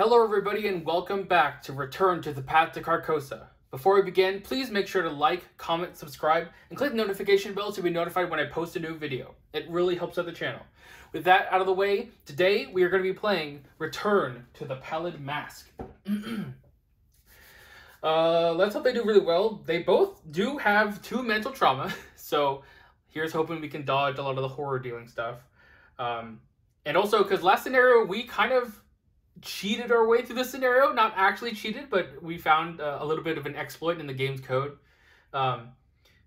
Hello everybody and welcome back to Return to the Path to Carcosa. Before we begin, please make sure to like, comment, subscribe, and click the notification bell to be notified when I post a new video. It really helps out the channel. With that out of the way, today we are going to be playing Return to the Pallid Mask. Let's hope they do really well. They both do have 2 mental trauma, so here's hoping we can dodge a lot of the horror dealing stuff. And also, because last scenario we kind of cheated our way through the scenario. Not actually cheated, but we found a little bit of an exploit in the game's code.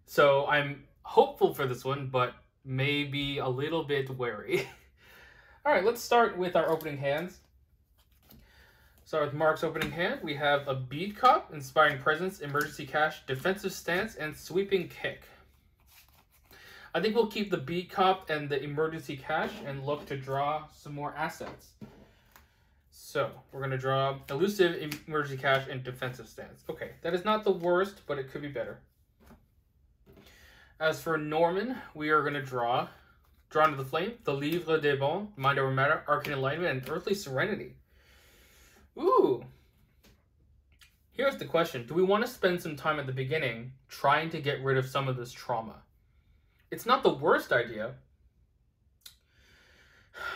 So I'm hopeful for this one, but maybe a little bit wary. Alright, let's start with our opening hands. Start with Mark's opening hand. We have a Bead Cop, Inspiring Presence, Emergency Cash, Defensive Stance, and Sweeping Kick. I think we'll keep the Bead Cop and the Emergency Cash and look to draw some more assets. So, we're going to draw Elusive, Emergency Cash, and Defensive Stance. Okay, that is not the worst, but it could be better. As for Norman, we are going to draw Drawn to the Flame, the Livre des Bons, Mind Over Matter, Arcane Alignment, and Earthly Serenity. Ooh! Here's the question. Do we want to spend some time at the beginning trying to get rid of some of this trauma? It's not the worst idea.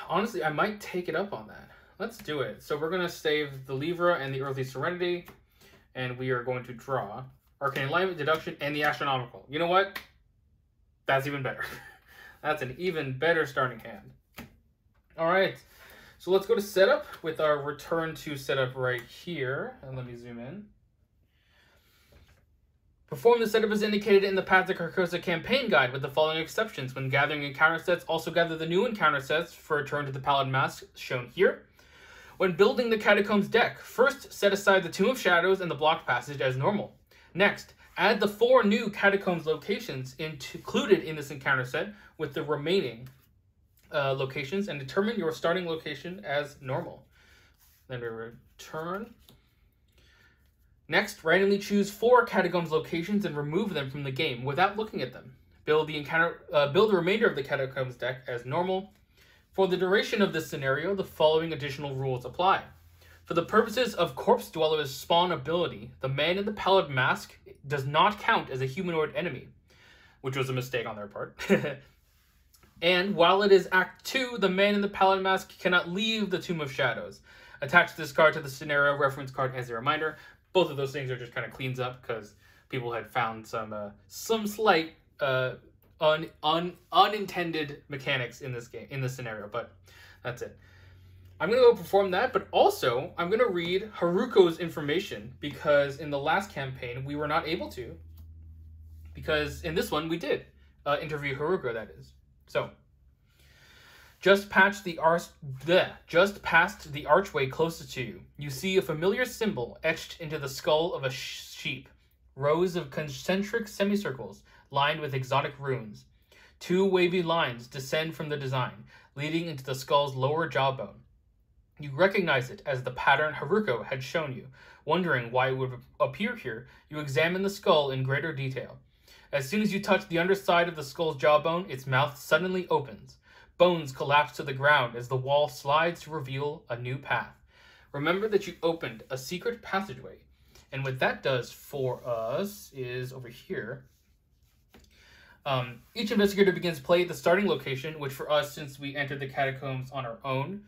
Honestly, I might take it up on that. Let's do it. So we're going to save the Livre and the Earthly Serenity, and we are going to draw Arcane Alignment, Deduction, and the Astronomical. You know what? That's even better. That's an even better starting hand. Alright, so let's go to Setup with our Return to Setup right here. And let me zoom in. Perform the setup as indicated in the Path to Carcosa campaign guide with the following exceptions. When gathering encounter sets, also gather the new encounter sets for Return to the Pallid Mask shown here. When building the Catacombs deck, first set aside the Tomb of Shadows and the Blocked Passage as normal. Next, add the 4 new Catacombs locations included in this encounter set with the remaining locations and determine your starting location as normal. Then we return. Next, randomly choose 4 Catacombs locations and remove them from the game without looking at them. Build the remainder of the Catacombs deck as normal. For the duration of this scenario, the following additional rules apply. For the purposes of Corpse Dweller's spawn ability, the man in the Pallid Mask does not count as a humanoid enemy, which was a mistake on their part. And while it is Act 2, the man in the Pallid Mask cannot leave the Tomb of Shadows. Attach this card to the scenario reference card as a reminder. Both of those things are just kind of cleans up because people had found some slight unintended mechanics in this game, in this scenario, but that's it. I'm going to go perform that, but also I'm going to read Haruko's information because in the last campaign we were not able to, because in this one we did interview Haruko, that is. So, just past the archway closest to you, you see a familiar symbol etched into the skull of a sheep. Rows of concentric semicircles lined with exotic runes. 2 wavy lines descend from the design, leading into the skull's lower jawbone. You recognize it as the pattern Haruko had shown you. Wondering why it would appear here, you examine the skull in greater detail. As soon as you touch the underside of the skull's jawbone, its mouth suddenly opens. Bones collapse to the ground as the wall slides to reveal a new path. Remember that you opened a secret passageway. And what that does for us is over here. Each investigator begins play at the starting location, which for us, since we entered the catacombs on our own,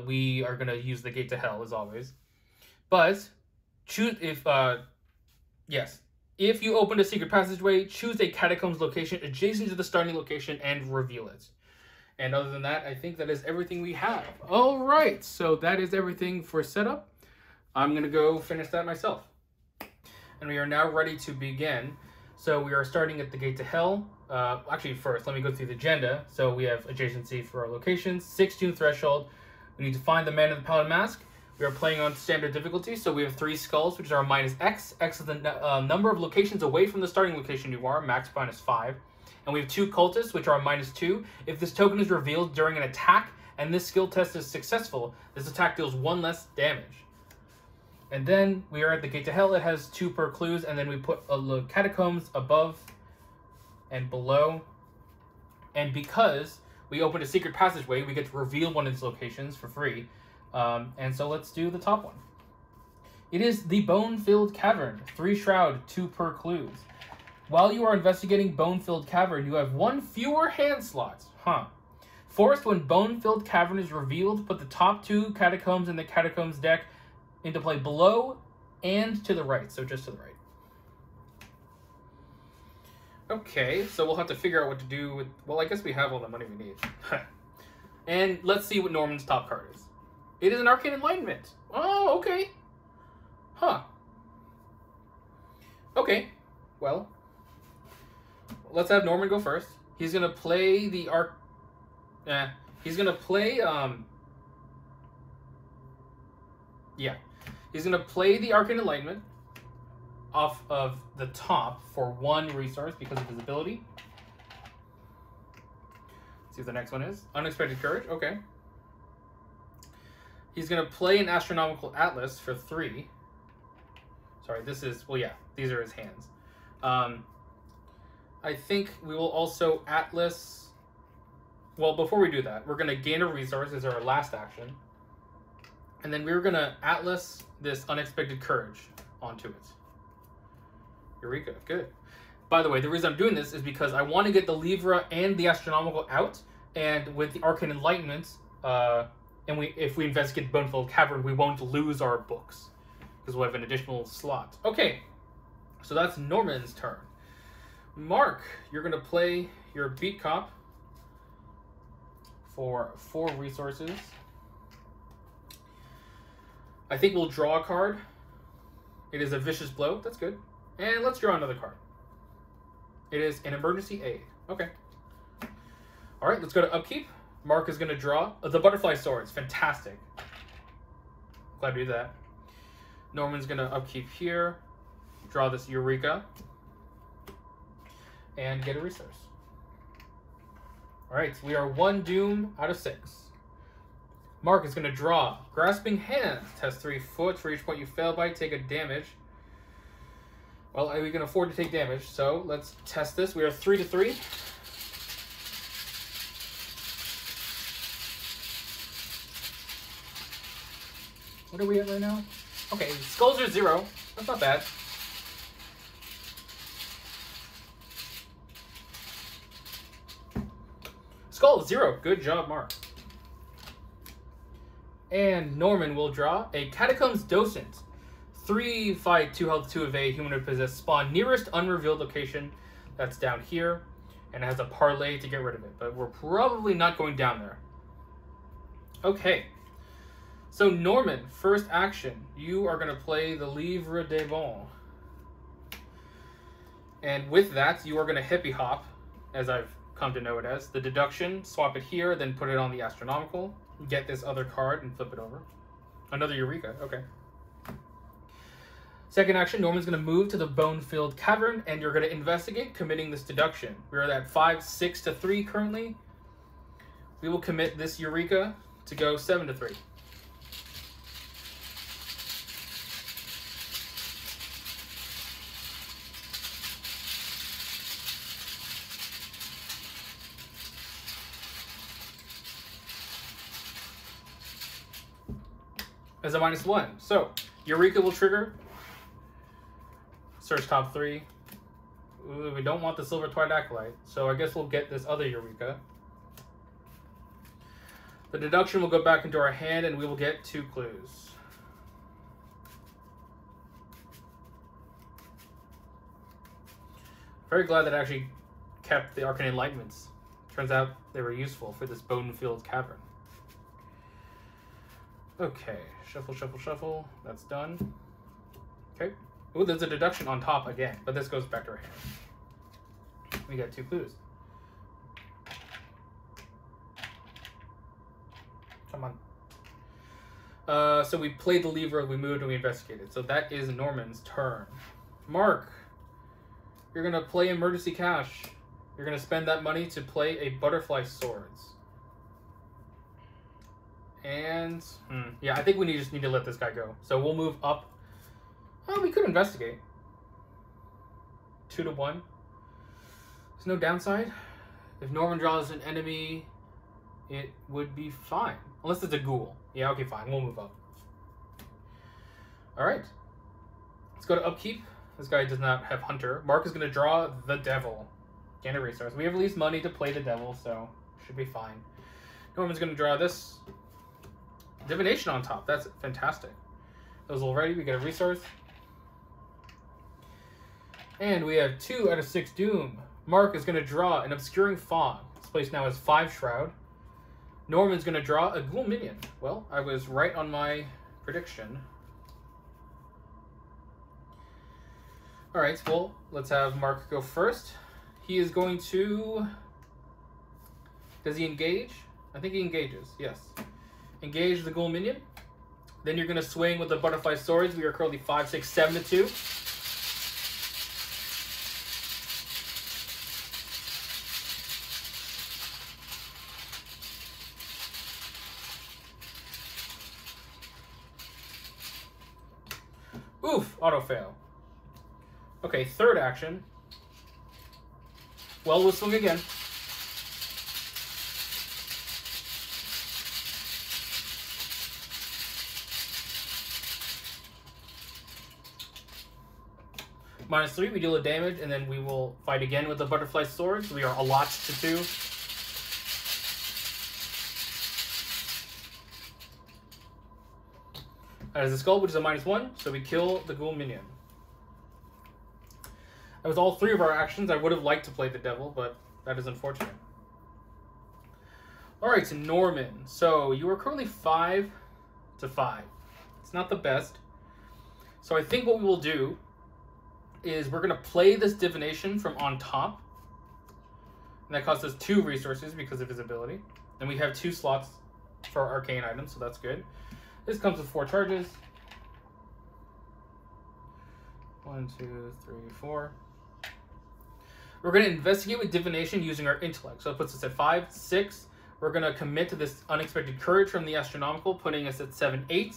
we are going to use the gate to hell as always. But choose if you opened a secret passageway, choose a catacombs location adjacent to the starting location and reveal it. And other than that, I think that is everything we have. All right, so that is everything for setup. I'm going to go finish that myself. And we are now ready to begin. So we are starting at the Gate to Hell. Actually, first, let me go through the agenda. So we have adjacency for our locations, 6-tune threshold. We need to find the man in the Pallid Mask. We are playing on standard difficulty, so we have 3 skulls, which are -X. X is the number of locations away from the starting location you are, max -5. And we have 2 cultists, which are -2. If this token is revealed during an attack and this skill test is successful, this attack deals 1 less damage. And then we are at the Gate to Hell. It has 2 per clues, and then we put catacombs above and below. And because we opened a secret passageway, we get to reveal one of these locations for free. And so let's do the top one. It is the Bone-Filled Cavern. 3 shroud, 2 per clues. While you are investigating Bone-Filled Cavern, you have 1 fewer hand slots. Forced when Bone-Filled Cavern is revealed, put the top 2 catacombs in the catacombs deck into play below and to the right. So just to the right. Okay, so we'll have to figure out what to do with... Well, I guess we have all the money we need. And let's see what Norman's top card is. It is an Arcane Enlightenment. Oh, okay. Okay, well, let's have Norman go first. He's gonna play the he's gonna play he's gonna play the Arcane Enlightenment off of the top for 1 resource because of his ability. Let's see what the next one is. Unexpected Courage. Okay. He's gonna play an Astronomical Atlas for 3. Sorry, this is... Well, yeah, these are his hands. I think we will also Atlas... Well, before we do that, we're going to gain a resource as our last action. And then we're going to Atlas this Unexpected Courage onto it. Eureka, good. By the way, the reason I'm doing this is because I want to get the Livre and the Astronomical out. And with the Arcane Enlightenment, if we investigate Bone-Filled Cavern, we won't lose our books, because we'll have an additional slot. Okay, so that's Norman's turn. Mark, you're going to play your Beat Cop for 4 resources. I think we'll draw a card. It is a Vicious Blow. That's good. And let's draw another card. It is an Emergency Aid. Okay. All right, let's go to Upkeep. Mark is going to draw the Butterfly Swords. Fantastic. Glad to do that. Norman's going to upkeep here, draw this Eureka, and get a resource. Alright, we are 1 doom out of 6. Mark is going to draw Grasping Hands. Test 3 foot. For each point you fail by, take a damage. Well, we can afford to take damage, so let's test this. We are 3 to 3. What are we at right now? Okay, skulls are 0. That's not bad. Skull 0. Good job, Mark. And Norman will draw a Catacombs Docent. 3 fight, 2 health, 2 evade, humanoid possessed, spawn nearest unrevealed location. That's down here. And it has a parlay to get rid of it. But we're probably not going down there. Okay. So Norman, first action, you are going to play the Livre des Bons. And with that, you are going to hippie hop, as I've come to know it as. The deduction, swap it here, then put it on the Astronomical. Get this other card and flip it over. Another Eureka, okay. Second action, Norman's going to move to the Bone-Filled Cavern, and you're going to investigate committing this deduction. We're at 5, 6 to 3 currently. We will commit this Eureka to go 7 to 3. As a -1. So, Eureka will trigger. Search top 3. Ooh, we don't want the Silver Twilight Acolyte, so I guess we'll get this other Eureka. The deduction will go back into our hand, and we will get 2 clues. Very glad that I actually kept the Arcane Enlightenments. Turns out they were useful for this Bone-Filled Cavern. Okay, shuffle, shuffle, shuffle. That's done. Okay. Ooh, there's a deduction on top again, but this goes back to our hand. We got 2 clues. Come on. So we played the Livre, we moved, and we investigated. So that is Norman's turn. Mark, you're going to play Emergency Cash. You're going to spend that money to play a Butterfly Swords. And, yeah, I think we just need to let this guy go. So we'll move up. Oh, we could investigate. 2 to 1. There's no downside. If Norman draws an enemy, it would be fine. Unless it's a ghoul. Yeah, okay, fine. We'll move up. All right. Let's go to upkeep. This guy does not have Hunter. Mark is going to draw the Devil. Gain a resource. We have at least money to play the Devil, so should be fine. Norman's going to draw this. Divination on top. That's fantastic. Those already. We get a resource. And we have 2 out of 6 Doom. Mark is going to draw an Obscuring Fog. This place now has 5 Shroud. Norman's going to draw a Ghoul Minion. Well, I was right on my prediction. Alright, well, let's have Mark go first. He is going to... Does he engage? I think he engages, yes. Engage the Ghoul Minion. Then you're going to swing with the Butterfly Swords. We are currently 5, 6, 7 to 2. Oof, auto fail. Okay, third action. Well, we'll swing again. -3, we deal a damage, and then we will fight again with the Butterfly Swords. We are a lot to 2. That is a skull, which is a -1, so we kill the Ghoul Minion. That was all 3 of our actions. I would have liked to play the Devil, but that is unfortunate. Alright, so Norman. So you are currently 5 to 5. It's not the best. So I think what we will do is we're going to play this Divination from on top. And that costs us 2 resources because of his ability. And we have 2 slots for arcane items, so that's good. This comes with 4 charges. 1, 2, 3, 4. We're going to investigate with Divination using our intellect. So it puts us at 5, 6. We're going to commit to this unexpected courage from the astronomical, putting us at 7, 8.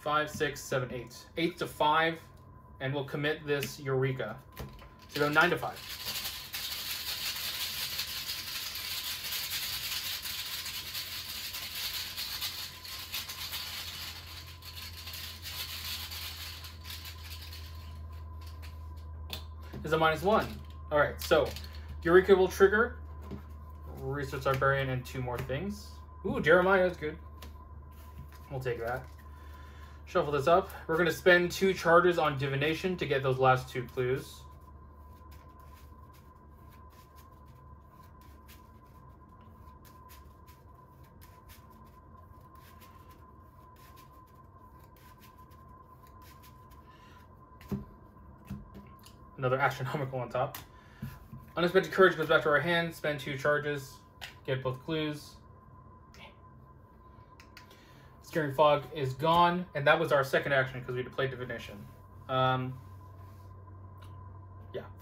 5, 6, 7, 8. 8 to 5. And we'll commit this Eureka to go 9 to 5. Is a -1. Alright, so Eureka will trigger. Research Librarian and 2 more things. Ooh, Jeremiah is good. We'll take that. Shuffle this up. We're going to spend 2 charges on Divination to get those last 2 clues. Another astronomical on top. Unexpected courage goes back to our hand. Spend 2 charges. Get both clues. Obscuring Fog is gone. And that was our second action because we had to play Divination. Yeah.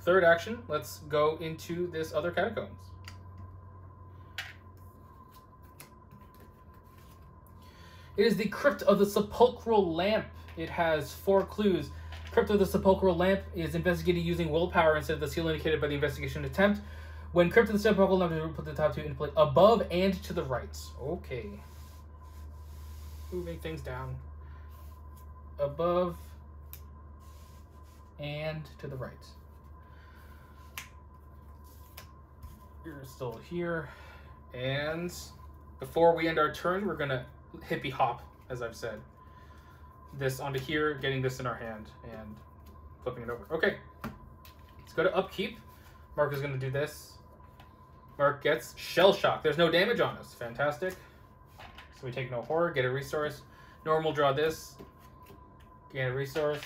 Third action. Let's go into this other Catacombs. It is the Crypt of the Sepulchral Lamp. It has 4 clues. Crypt of the Sepulchral Lamp is investigated using willpower instead of the seal indicated by the investigation attempt. When Crypt of the Sepulchral Lamp, put the top 2 into play above and to the right. Okay. Moving things down. Above and to the right. You're still here. And before we end our turn, we're going to hippie hop, as I've said. This onto here, getting this in our hand, and flipping it over. Okay, let's go to upkeep. Mark is going to do this. Mark gets Shell Shock. There's no damage on us. Fantastic. So we take no horror, get a resource. Normal, draw this. Gain a resource.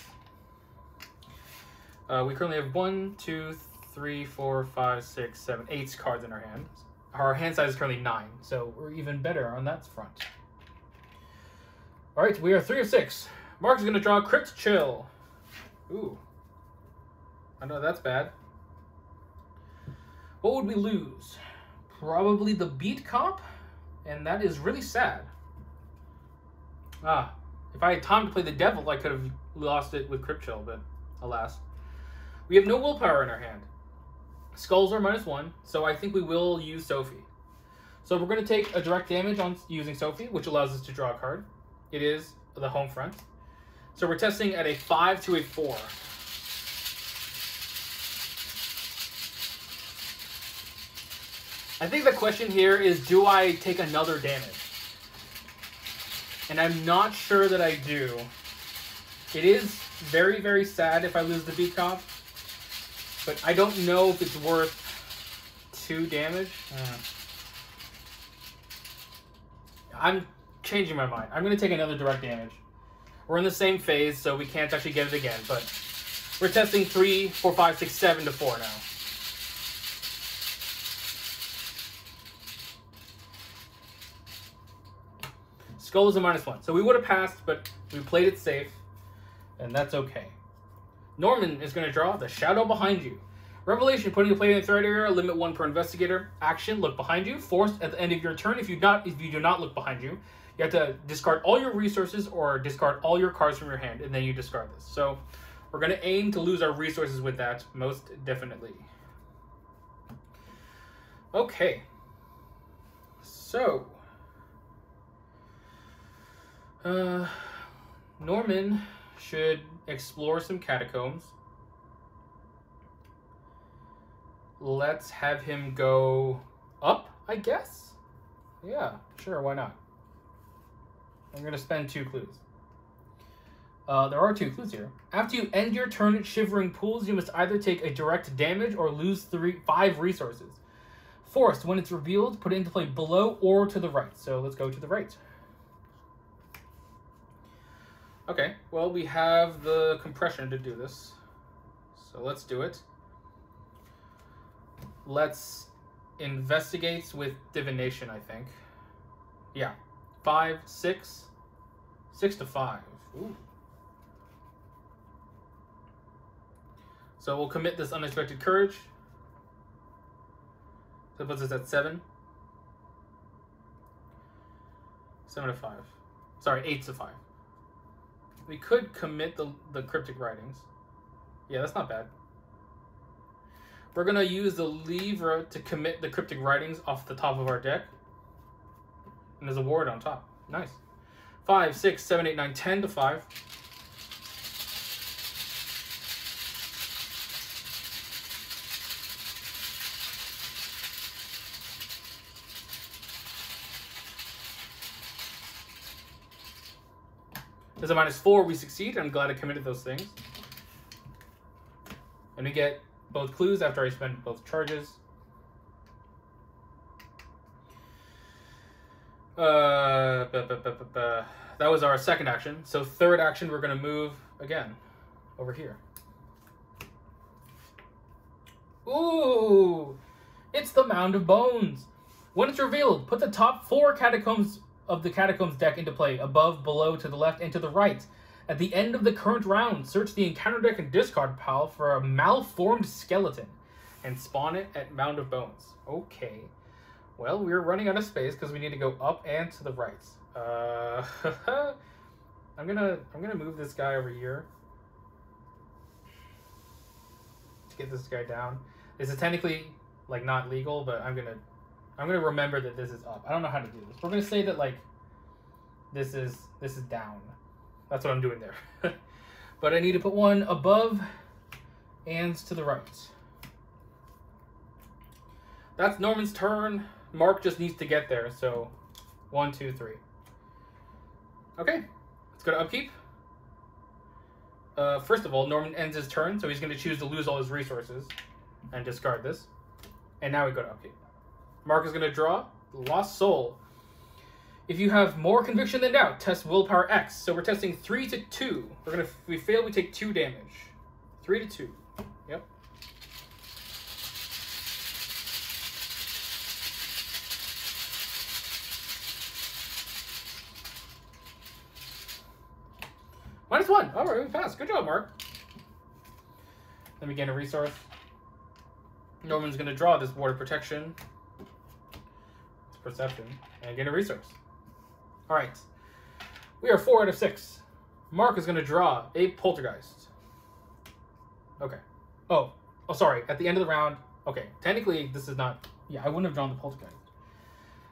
We currently have 1, 2, 3, 4, 5, 6, 7, 8 cards in our hand. Our hand size is currently 9, so we're even better on that front. All right, we are 3 of 6. Mark's going to draw Crypt Chill. Ooh. I know that's bad. What would we lose? Probably the Beat Cop, and that is really sad. Ah, if I had time to play the Devil, I could have lost it with Crypt Chill, but alas. We have no willpower in our hand. Skulls are -1, so I think we will use Sophie. So we're going to take a direct damage on using Sophie, which allows us to draw a card. It is the home front. So we're testing at a 5 to a 4. I think the question here is, do I take another damage? And I'm not sure that I do. It is very, very sad if I lose the beat comp, but I don't know if it's worth 2 damage. I'm changing my mind. I'm going to take another direct damage. We're in the same phase, so we can't actually get it again, but we're testing 3, 4, 5, 6, 7 to 4 now. Skull is a -1. So we would have passed, but we played it safe, and that's okay. Norman is going to draw the Shadow Behind You. Revelation, putting a player in the threat area, limit 1 per investigator. Action, look behind you. Forced at the end of your turn, if you do not look behind you, you have to discard all your resources or discard all your cards from your hand, and then you discard this. So we're going to aim to lose our resources with that, most definitely. Okay. So Norman should explore some catacombs. Let's have him go up, I guess? Yeah, sure, why not? I'm going to spend 2 clues. There are 2 clues here. After you end your turn at Shivering Pools, you must either take a direct damage or lose 5 resources. Forced, when it's revealed, put it into play below or to the right. So let's go to the right. Okay, well, we have the compression to do this. So let's do it. Let's investigate with divination, I think. Yeah. 5, 6. 6 to 5. Ooh. So we'll commit this unexpected courage. That puts us at 7. 7 to 5. Sorry, 8 to 5. We could commit the cryptic writings. Yeah, that's not bad. We're going to use the lever to commit the cryptic writings off the top of our deck. And there's a ward on top. Nice. 5, 6, 7, 8, 9, 10 to 5. There's a -4, we succeed. I'm glad I committed those things. And we get both clues after I spend both charges. That was our second action. So third action, we're going to move again over here. Ooh! It's the Mound of Bones. When it's revealed, put the top 4 catacombs of the Catacombs deck into play, above, below, to the left, and to the right. At the end of the current round, search the encounter deck and discard pile for a malformed skeleton and spawn it at Mound of Bones. Okay. Well, we're running out of space because we need to go up and to the right. I'm gonna move this guy over here to get this guy down. This is technically like not legal, but I'm gonna remember that this is up. I don't know how to do this. We're gonna say that like this is down. That's what I'm doing there. But I need to put one above and to the right. That's Norman's turn. Mark just needs to get there. So 1, 2, 3. Okay, let's go to upkeep. First of all, Norman ends his turn, so he's going to choose to lose all his resources and discard this. And now we go to upkeep. Mark is going to draw Lost Soul. If you have more conviction than doubt, test willpower X. So we're testing 3 to 2. If we fail, we take 2 damage. 3 to 2. Yep. -1. All right, we passed. Good job, Mark. Then we gain a resource. Norman's going to draw this Ward of Protection. It's Perception. And gain a resource. All right. We are 4 out of 6. Mark is going to draw a Poltergeist. Okay. Oh, sorry. At the end of the round. Okay. Technically, this is not... Yeah, I wouldn't have drawn the Poltergeist.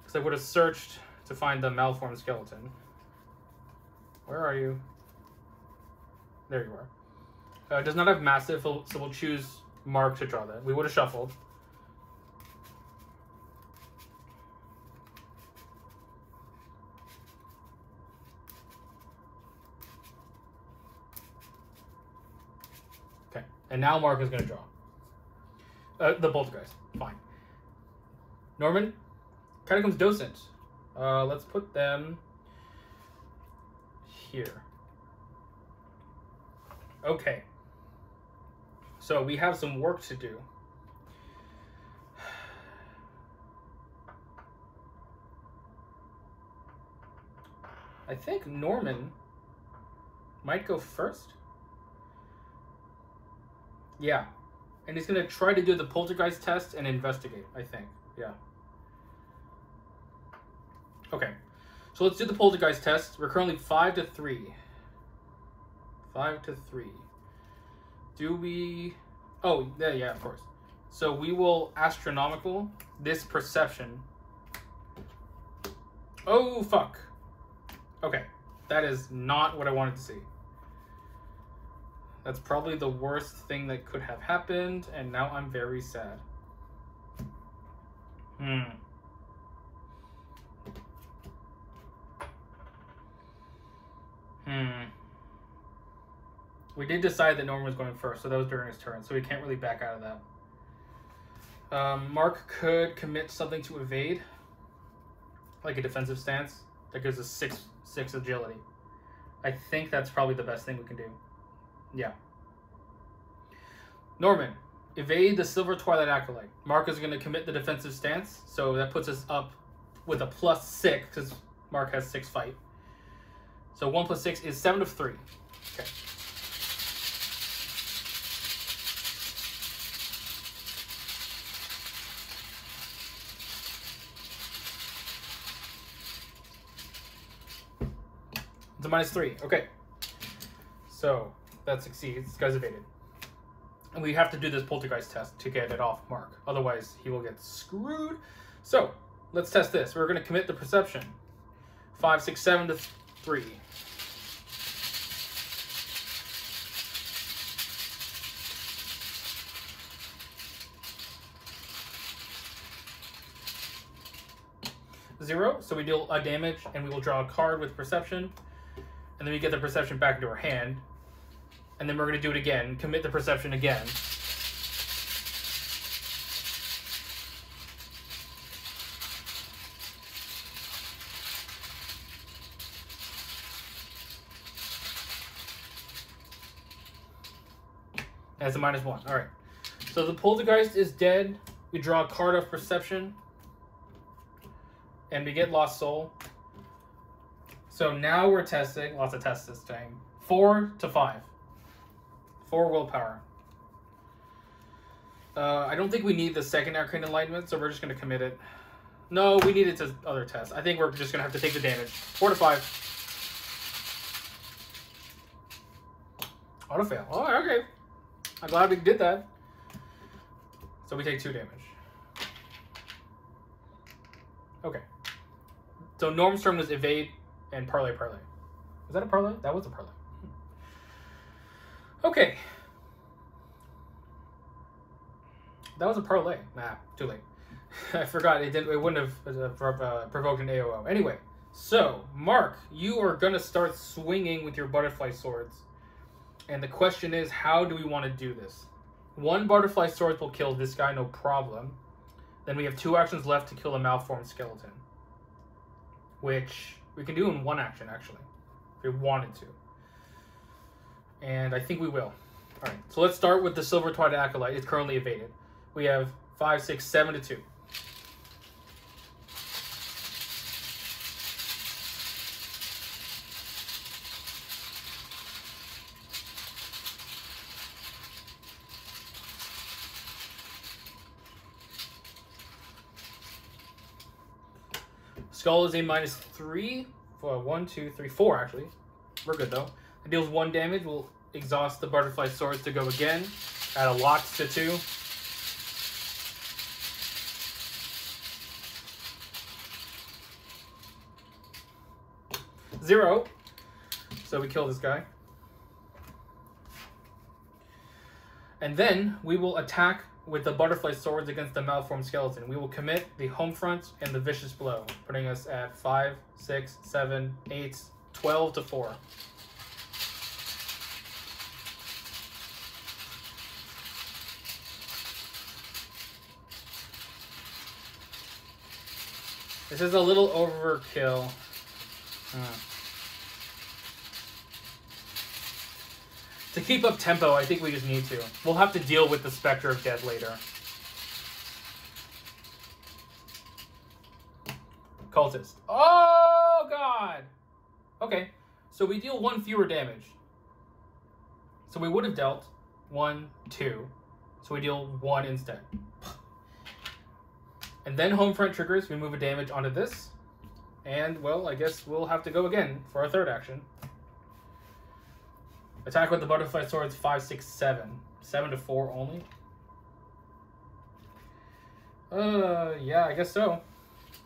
Because I would have searched to find the malformed skeleton. Where are you? There you are. It does not have massive, so we'll choose Mark to draw that. We would have shuffled. Okay, and now Mark is going to draw. The poltergeist. Fine. Norman, Catacombs Docent. Let's put them here. Okay. So we have some work to do. I think Norman might go first. Yeah. And he's going to try to do the poltergeist test and investigate, I think. Yeah. Okay. So let's do the poltergeist test. We're currently 5-3. 5-3. Do we... Oh, yeah, of course. So we will astronomical this perception. Oh, fuck. Okay. That is not what I wanted to see. That's probably the worst thing that could have happened, and now I'm very sad. We did decide that Norman was going first, so that was during his turn, so we can't really back out of that. Mark could commit something to evade, like a defensive stance that gives us 6 agility. I think that's probably the best thing we can do. Yeah. Norman, evade the Silver Twilight Acolyte. Mark is going to commit the defensive stance, so that puts us up with a +6 because Mark has 6 fight. So 1 + 6 is 7 of 3. Okay. It's a -3. Okay. So that succeeds. This guy's evaded. And we have to do this poltergeist test to get it off Mark. Otherwise, he will get screwed. So let's test this. We're going to commit the perception. 5, 6, 7 to 3. Zero. So we deal a damage, and we will draw a card with perception. And then we get the perception back into our hand. And then we're going to do it again. Commit the perception again. That's a -1. All right. So the poltergeist is dead. We draw a card of perception. And we get Lost Soul. So now we're testing. Lots of tests this time. 4 to 5. 4 willpower. I don't think we need the second Arcane Enlightenment, so we're just going to commit it. No, we need it to other tests. I think we're just going to have to take the damage. 4 to 5. Auto fail. Oh, okay. I'm glad we did that. So we take 2 damage. Okay. So Norm's turn was evade and parlay. Was that a parlay? That was a parlay. Okay. That was a parlay. Nah, too late. I forgot. It wouldn't have provoked an AOO. Anyway, so Mark, you are gonna start swinging with your butterfly swords, and the question is, how do we want to do this? 1 butterfly sword will kill this guy, no problem. Then we have 2 actions left to kill a malformed skeleton, which we can do in 1 action actually, if we wanted to. And I think we will. All right, so let's start with the Silver Twilight Acolyte. It's currently evaded. We have 5, 6, 7 to 2. Skull is a -3. 1, 2, 3, 4 actually. We're good though. It deals 1 damage. We'll exhaust the butterfly swords to go again. Add a lot to 2. 0. So we kill this guy. And then we will attack with the butterfly swords against the malformed skeleton. We will commit the home front and the vicious blow, putting us at 5, 6, 7, 8, 12 to 4. This is a little overkill. To keep up tempo, I think we just need to. We'll have to deal with the Spectre of Death later. Cultist. Oh, God! Okay, so we deal 1 fewer damage. So we would have dealt 1, 2. So we deal 1 instead. And then home front triggers. We move a damage onto this. And, well, I guess we'll have to go again for our third action. Attack with the butterfly swords 5, 6, 7. 7 to 4 only. Yeah, I guess so.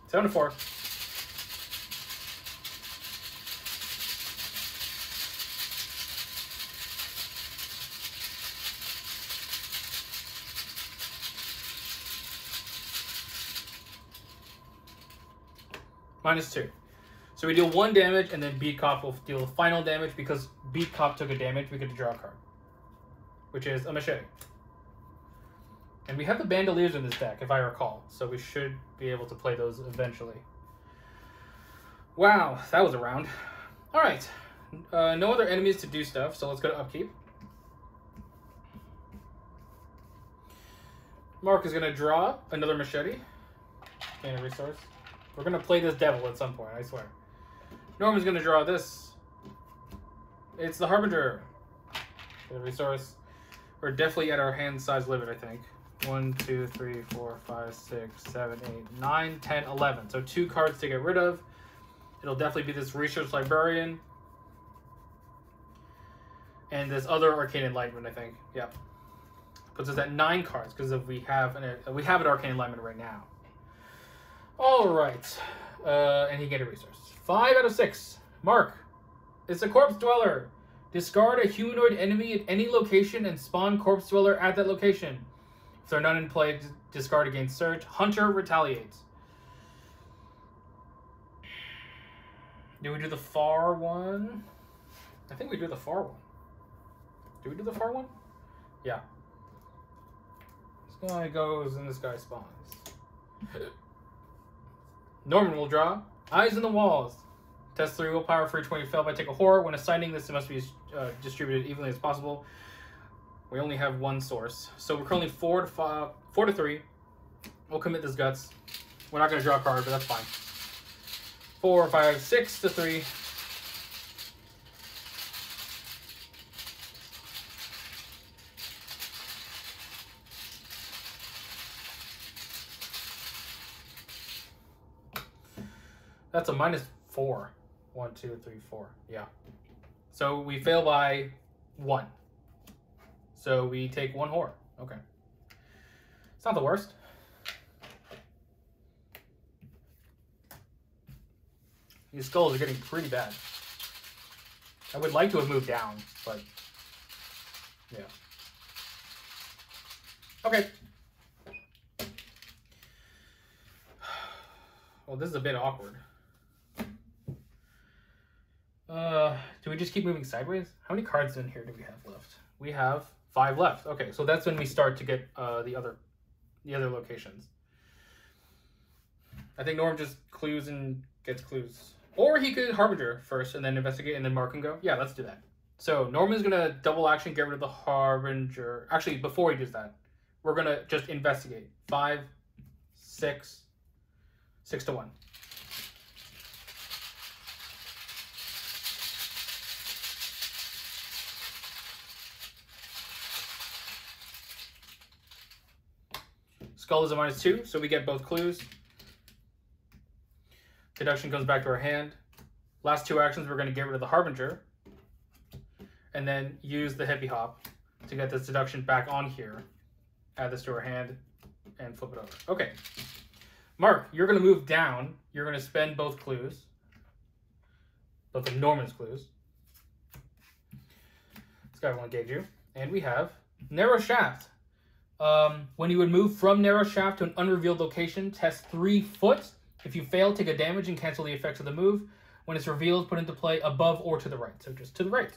7 to 4. -2. So we deal 1 damage, and then Beat Cop will deal the final damage. Because Beat Cop took a damage, we get to draw a card, which is a machete. And we have the bandoliers in this deck, if I recall, so we should be able to play those eventually. Wow, that was a round. All right, no other enemies to do stuff, so let's go to upkeep. Mark is going to draw another machete. Gain a resource. We're going to play this devil at some point, I swear. Norman's going to draw this. It's the Harbinger. Get a resource. We're definitely at our hand size limit, I think. 1, 2, 3, 4, 5, 6, 7, 8, 9, 10, 11. So 2 cards to get rid of. It'll definitely be this Research Librarian. And this other Arcane Enlightenment, I think. Yep. Puts us at 9 cards because we have an Arcane Enlightenment right now. All right. And he get a resource. 5 out of 6. Mark. It's a Corpse Dweller. Discard a humanoid enemy at any location and spawn Corpse Dweller at that location. If they're not in play, discard against search. Hunter retaliates. Do we do the far one? I think we do the far one. Do we do the far one? Yeah. This guy goes and this guy spawns. Norman will draw. Eyes in the Walls. Test 3 willpower for each one you fail by take a horror. When assigning this, it must be distributed evenly as possible. We only have 1 source. So we're currently 4 to 3. We'll commit this Guts. We're not going to draw a card, but that's fine. 4, 5, 6 to 3. That's a -4. 1, 2, 3, 4. Yeah. So we fail by 1. So we take 1 horror. Okay. It's not the worst. These skulls are getting pretty bad. I would like to have moved down, but yeah. Okay. Well, this is a bit awkward. Do we just keep moving sideways? How many cards in here do we have left? We have 5 left. Okay, so that's when we start to get the other locations. I think Norm just clues and gets clues. Or he could Harbinger first and then investigate and then Mark can go. Yeah, let's do that. So Norman's gonna double action, get rid of the Harbinger. Actually, before he does that, we're gonna just investigate. 5, 6, 6 to 1. Skull is a -2, so we get both clues. Deduction comes back to our hand. Last 2 actions, we're going to get rid of the Harbinger. And then use the Hippie Hop to get this deduction back on here. Add this to our hand and flip it over. Okay. Mark, you're going to move down. You're going to spend both clues. both of Norman's clues. This guy won't engage you. And we have Narrow Shaft. When you would move from Narrow Shaft to an unrevealed location, test 3 foot. If you fail, take a damage and cancel the effects of the move. When it's revealed, put into play above or to the right. So just to the right.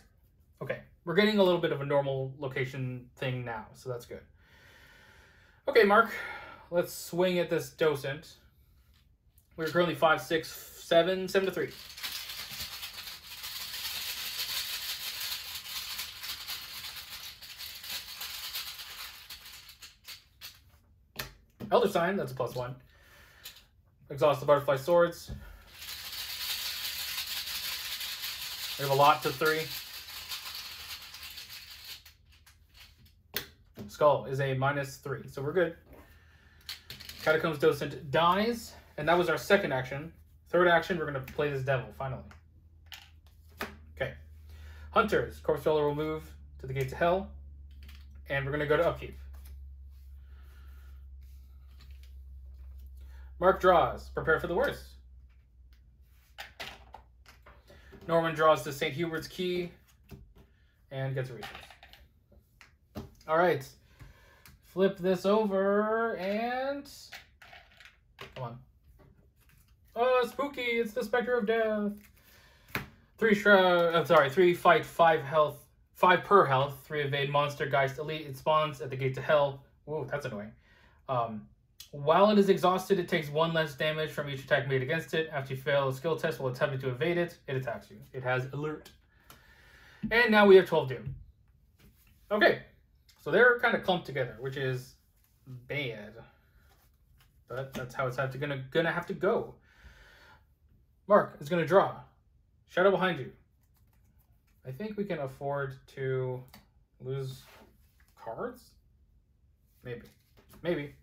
Okay, we're getting a little bit of a normal location thing now, so that's good. Okay, Mark, let's swing at this docent. We're currently 5, 6, 7, 7 to 3. Elder Sign, that's a +1. Exhaust the Butterfly Swords. We have a lot to 3. Skull is a -3, so we're good. Catacombs Docent dies, and that was our second action. Third action, we're going to play this devil, finally. Okay. Hunters, Corpse Dweller will move to the Gates of Hell, and we're going to go to Upkeep. Mark draws. Prepare for the worst. Norman draws the St. Hubert's Key and gets a resource. All right. Flip this over and... Come on. Oh, spooky. It's the Spectre of Death. 3 fight, 5 health. 5 per health. 3 evade monster Geist Elite. It spawns at the Gate to Hell. Whoa, that's annoying. While it is exhausted, it takes 1 less damage from each attack made against it. After you fail a skill test while attempting to evade it, it attacks you. It has Alert. And now we have 12 Doom. Okay, so they're kind of clumped together, which is bad. But that's how it's gonna have to go. Mark is gonna draw. Shadow behind you. I think we can afford to lose cards? Maybe. Maybe.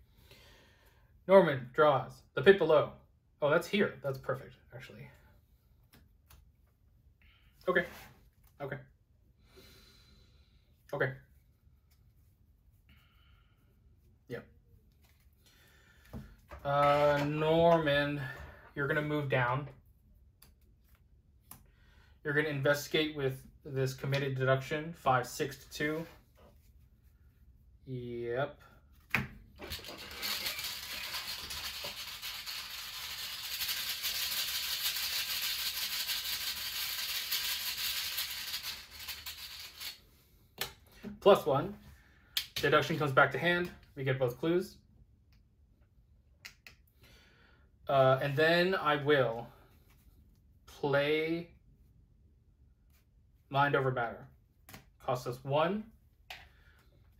Norman draws. The Pit Below. Oh, that's here. That's perfect, actually. Okay. Okay. Okay. Yep. Norman, you're going to move down. You're going to investigate with this committed deduction. 5, 6 to 2. Yep. +1. Deduction comes back to hand. We get both clues. And then I will play Mind Over Matter. Costs us 1.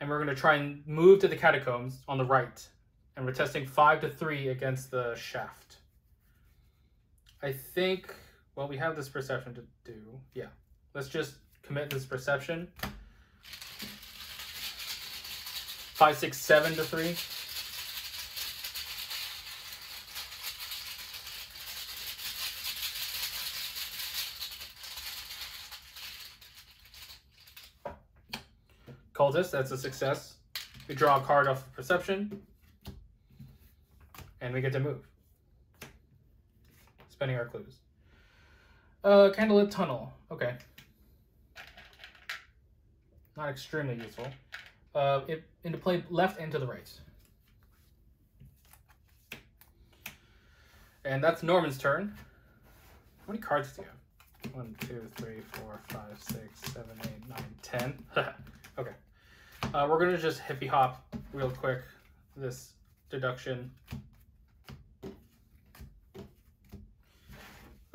And we're going to try and move to the Catacombs on the right. And we're testing 5 to 3 against the Shaft. I think, well, we have this perception to do. Yeah. Let's just commit this perception. 5, 6, 7 to 3. Cultist, that's a success. We draw a card off of perception. And we get to move. Spending our clues. Candlelit Tunnel. Okay. Not extremely useful. Into play left and to the right. And that's Norman's turn. How many cards do you have? 1, 2, 3, 4, 5, 6, 7, 8, 9, 10. Okay. We're going to just hippie hop real quick this deduction.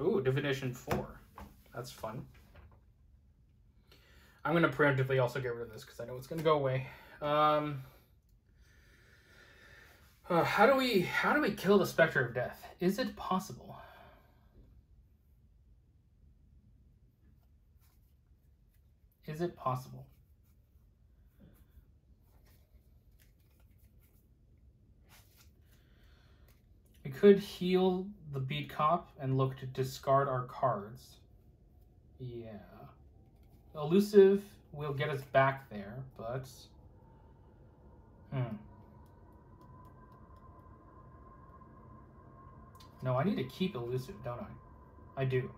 Ooh, Divination 4. That's fun. I'm going to preemptively also get rid of this because I know it's going to go away. How do we kill the Spectre of Death? Is it possible? Is it possible? We could heal the Beat Cop and look to discard our cards. Yeah. Elusive will get us back there, but... No, I need to keep Elusive, don't I? I do.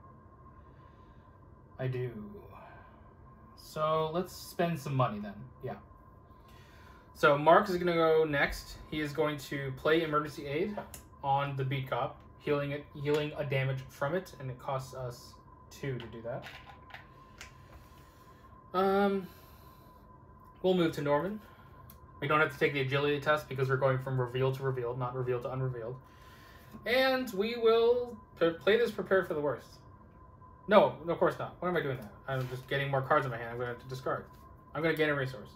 I do. So let's spend some money then. Yeah. So Mark is going to go next. He is going to play Emergency Aid on the Beat Cop, healing a damage from it, and it costs us 2 to do that. We'll move to Norman. We don't have to take the agility test because we're going from revealed to revealed, not revealed to unrevealed. And we will play this prepared for the worst. No, of course not. Why am I doing that? I'm just getting more cards in my hand. I'm going to have to discard. I'm going to gain a resource.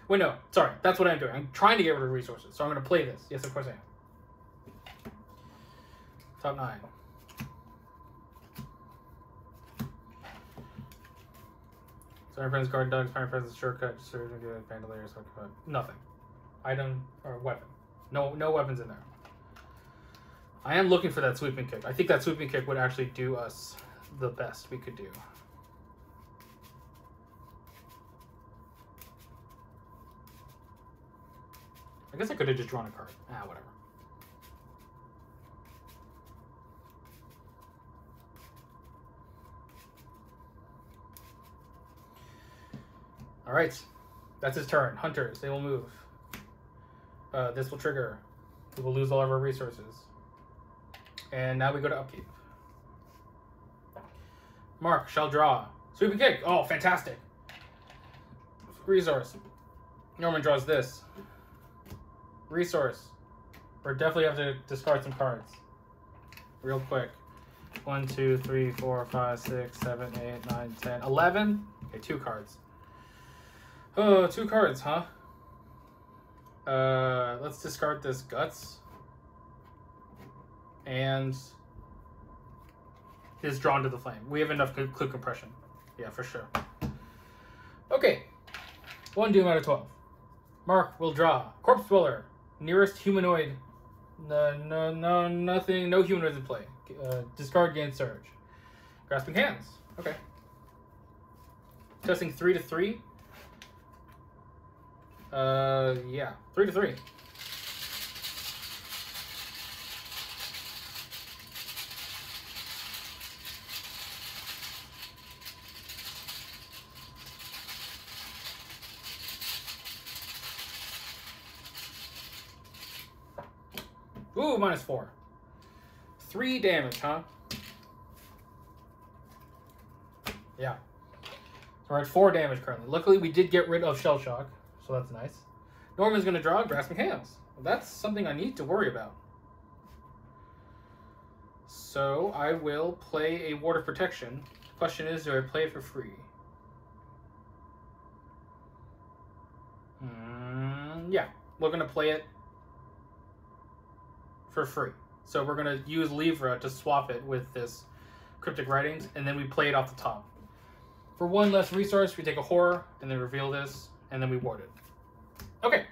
Wait, no. Sorry. That's what I'm doing. I'm trying to get rid of resources. So I'm going to play this. Yes, of course I am. Top 9. So my friend's garden dogs, my friend's shortcut, bandoliers, nothing. Item or weapon. No weapons in there. I am looking for that sweeping kick. I think that sweeping kick would actually do us the best we could do. I guess I could have just drawn a card. Whatever. All right, that's his turn. Hunters, they will move. This will trigger. We will lose all of our resources. And now we go to upkeep. Mark shall draw. Sweeping kick. Oh, fantastic. Resource. Norman draws this. Resource. We're definitely have to discard some cards. Real quick. 1, 2, 3, 4, 5, 6, 7, 8, 9, 10, 11. Okay, 2 cards. Oh, 2 cards, huh? Let's discard this Guts. And is drawn to the flame. We have enough clue compression. Yeah, for sure. Okay. 1 doom out of 12. Mark will draw. Corpse Dweller. Nearest humanoid. No, nothing. No humanoids in play. Discard, gain surge. Grasping Hands. Okay. Testing 3 to 3. Yeah. 3 to 3. Ooh, -4. 3 damage, huh? Yeah. So we're at 4 damage currently. Luckily, we did get rid of Shell Shock, so that's nice. Norman's going to draw Grasping Hands. Well, that's something I need to worry about. So I will play a Ward of Protection. The question is, do I play it for free? Yeah, we're going to play it for free. So we're going to use Livra to swap it with this Cryptic Writings, and then we play it off the top. For 1 less resource, we take a Horror, and then reveal this, and then we ward it. Okay.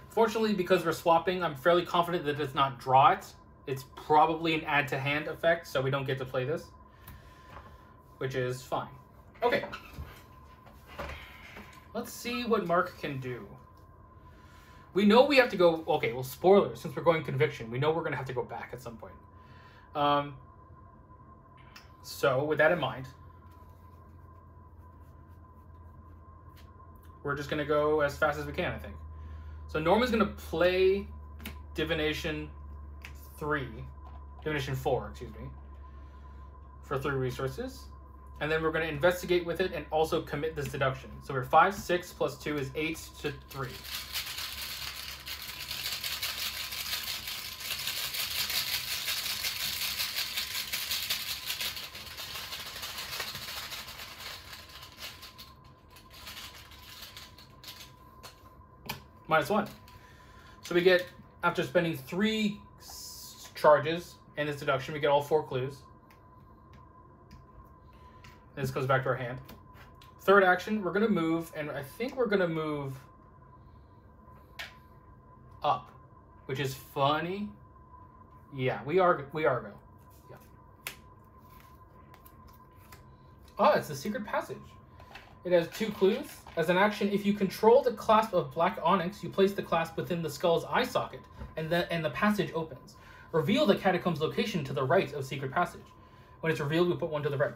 Fortunately, because we're swapping, I'm fairly confident that it's not draw it. It's probably an add to hand effect, so we don't get to play this, which is fine. Okay. Let's see what Mark can do. We know we have to go... Okay, well, spoilers. Since we're going Conviction, we know we're going to have to go back at some point. So, with that in mind, we're just going to go as fast as we can, I think. So, Norman's going to play Divination 4, excuse me, for 3 resources. And then we're going to investigate with it and also commit this deduction. So, we're 5, 6 plus 2 is 8 to 3. -1. So we get, after spending 3 charges and this deduction, we get all 4 clues. And this goes back to our hand. Third action, we're going to move, and I think we're going to move up, which is funny. Yeah, we are go. Yeah. Oh, it's the Secret Passage. It has 2 clues. As an action, if you control the clasp of black onyx, you place the clasp within the skull's eye socket, and the passage opens. Reveal the catacombs location to the right of secret passage. When it's revealed, we put one to the right.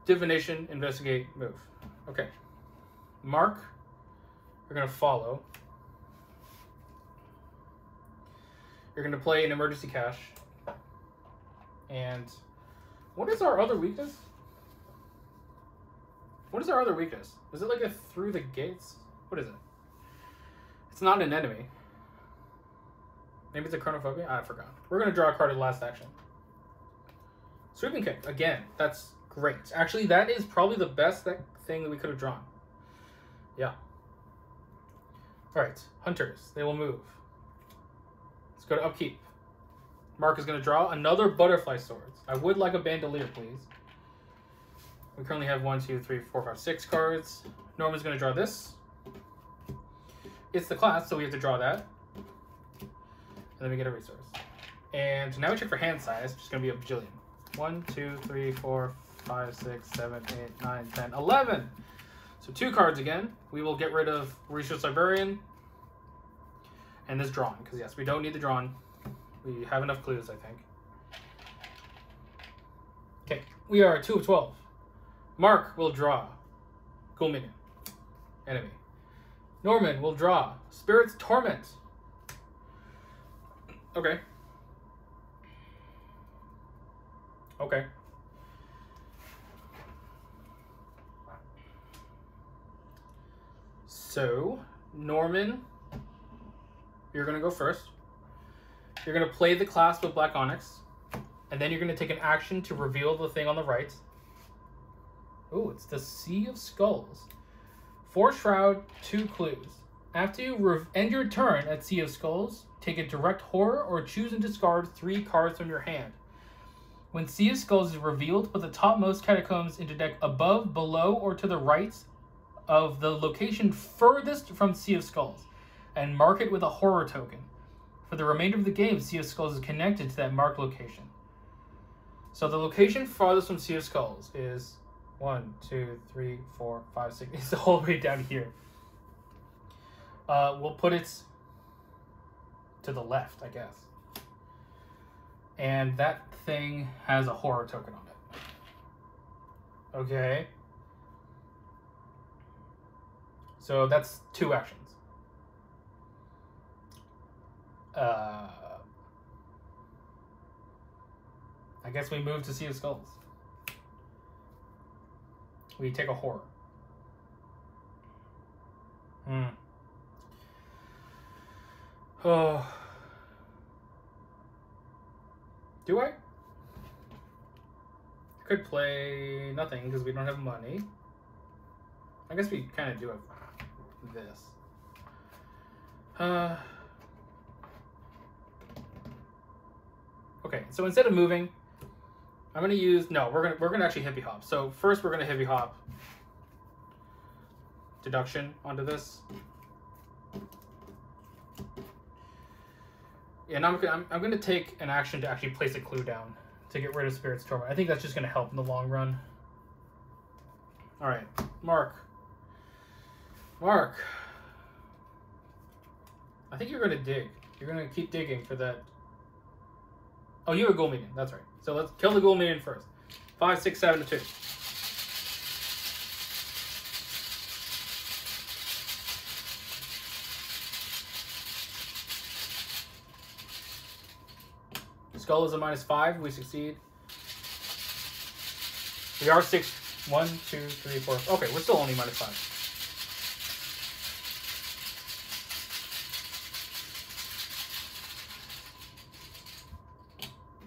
Divination, investigate, move. Okay. Mark, you're going to follow. You're going to play an emergency cache. And what is our other weakness? What is our other weakness? Is it like a through the gates? What is it? It's not an enemy. Maybe it's a chronophobia? I forgot. We're going to draw a card at last action. Sweeping kick. Again, that's great. Actually, that is probably the best thing that we could have drawn. Yeah. Alright. Hunters. They will move. Let's go to upkeep. Mark is going to draw another butterfly swords. I would like a bandolier, please. We currently have 1, 2, 3, 4, 5, 6 cards. Norman's going to draw this. It's the class, so we have to draw that. And then we get a resource. And now we check for hand size, which is going to be a bajillion. 1, 2, 3, 4, 5, 6, 7, 8, 9, 10, 11. So 2 cards again. We will get rid of Research Librarian. And this drawn, because yes, we don't need the drawn. We have enough clues, I think. Okay, we are 2 of 12. Mark will draw Ghoul Minion, enemy. Norman will draw Spirit's Torment. Okay. Okay. So, Norman, you're going to go first. You're going to play the class with Black Onyx, and then you're going to take an action to reveal the thing on the right. Ooh, it's the Sea of Skulls. 4 Shroud, 2 clues. After you end your turn at Sea of Skulls, take a direct horror or choose and discard 3 cards from your hand. When Sea of Skulls is revealed, put the topmost catacombs into deck above, below, or to the right of the location furthest from Sea of Skulls, and mark it with a horror token. For the remainder of the game, Sea of Skulls is connected to that marked location. So the location farthest from Sea of Skulls is 1, 2, 3, 4, 5, 6. It's the whole way down here. We'll put it to the left, I guess. And that thing has a horror token on it. Okay. So that's 2 actions. I guess we move to Sea of Skulls. We take a horror. Oh. Do I? Could play nothing because we don't have money. I guess we kind of do have this. Okay, so instead of moving, I'm gonna use we're gonna actually hippie hop. So first we're gonna hippie hop deduction onto this. And I'm gonna take an action to actually place a clue down to get rid of Spirit's Torment. I think that's just gonna help in the long run. All right, Mark. I think you're gonna dig. You're gonna keep digging for that. Oh, you have a Ghoul Minion. That's right. So let's kill the Ghoul Minion first. 5, 6, 7 to 2. Skull is a -5. We succeed. We are 6. 1, 2, 3, 4. Okay, we're still only -5.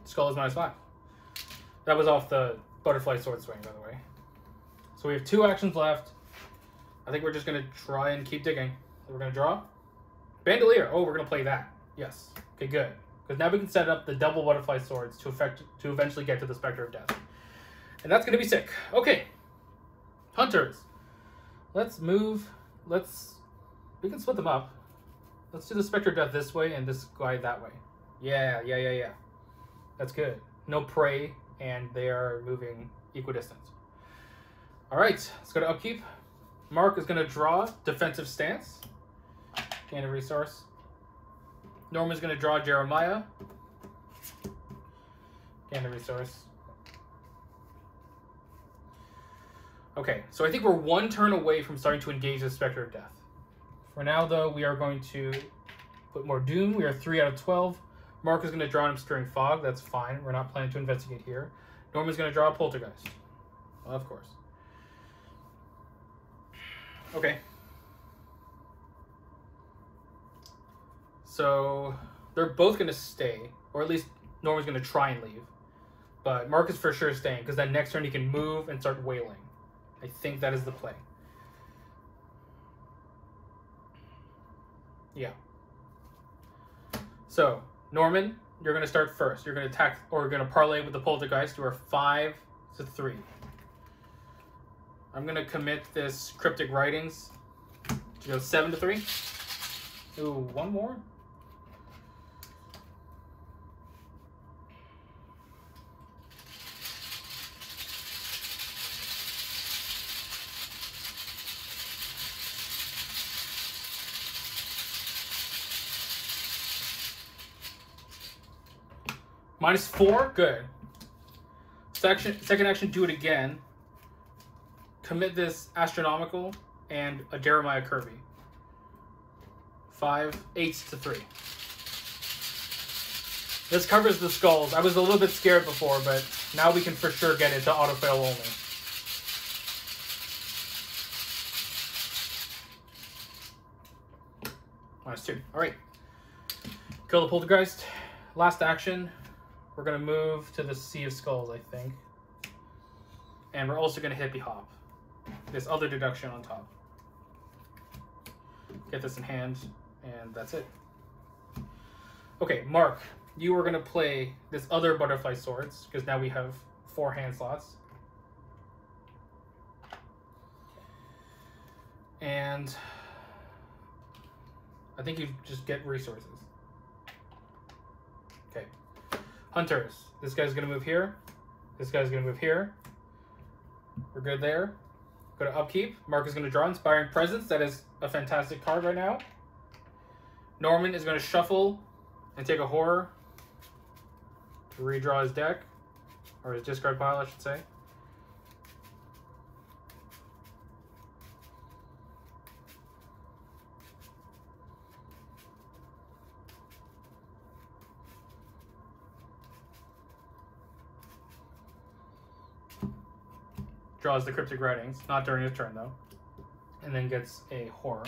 Skull is -5. That was off the Butterfly Sword Swing, by the way. So we have 2 actions left. I think we're just going to try and keep digging. So we're going to draw. Bandolier. Oh, we're going to play that. Yes. Okay, good. Because now we can set up the double Butterfly Swords to eventually get to the Spectre of Death. And that's going to be sick. Okay. Hunters. Let's move. We can split them up. Let's do the Spectre of Death this way and this guy that way. Yeah. That's good. No prey, and they are moving equidistant. All right, let's go to upkeep. Mark is going to draw defensive stance. Gain a resource. Norman's going to draw Jeremiah. And a resource. Okay, so I think we're one turn away from starting to engage the Spectre of Death. For now, though, we are going to put more Doom. We are 3 out of 12. Mark is going to draw an Obscuring Fog. That's fine. We're not planning to investigate here. Norman's going to draw a Poltergeist. Well, of course. Okay. So they're both going to stay, or at least Norman's going to try and leave. But Mark is for sure staying, because then next turn he can move and start wailing. I think that is the play. Yeah. So, Norman, you're going to start first. You're going to attack, or you're going to parlay with the Poltergeist. You are 5 to 3. I'm going to commit this Cryptic Writings to go 7 to 3. Ooh, one more. -4, good. Second action, do it again. Commit this Astronomical and a Jeremiah Kirby. 8 to 3. This covers the skulls. I was a little bit scared before, but now we can for sure get it to autofail only. -2. All right. Kill the Poltergeist. Last action. We're going to move to the Sea of Skulls, I think. And we're also going to hippie hop. This other deduction on top. Get this in hand, and that's it. Okay, Mark, you are going to play this other Butterfly Swords, because now we have 4 hand slots. And I think you just get resources. Okay. Hunters. This guy's going to move here. This guy's going to move here. We're good there. Go to Upkeep. Mark is going to draw Inspiring Presence. That is a fantastic card right now. Norman is going to shuffle and take a Horror to redraw his deck. Or his discard pile, I should say. Draws the Cryptic Writings, not during his turn though, and then gets a Horror.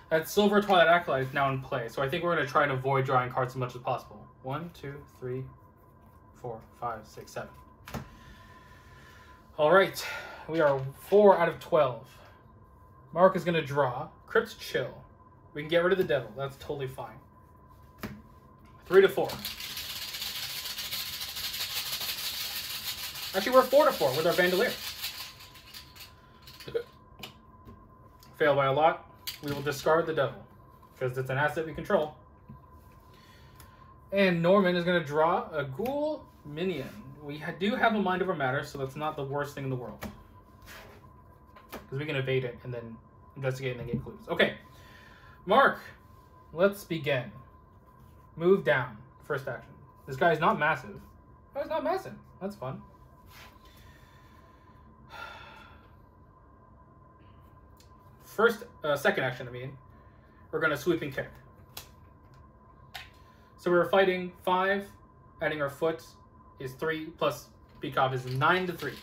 That Silver Twilight Acolyte is now in play, so I think we're going to try and avoid drawing cards as much as possible. 1, 2, 3, 4, 5, 6, 7. All right, we are 4 out of 12. Mark is going to draw Crypt Chill. We can get rid of the Devil. That's totally fine. 3 to 4. Actually, we're 4 to 4 with our Vandalier. Fail by a lot. We will discard the Devil because it's an asset we control. And Norman is going to draw a Ghoul Minion. We do have a Mind Over Matter, so that's not the worst thing in the world. Because we can evade it and then investigate and then get clues. Okay. Mark, let's begin. Move down. First action. This guy is not massive. Oh, he's not massive. That's fun. Second action, we're going to Sweep and Kick. So we're fighting 5, adding our foot is 3, plus Beacop is 9 to 3.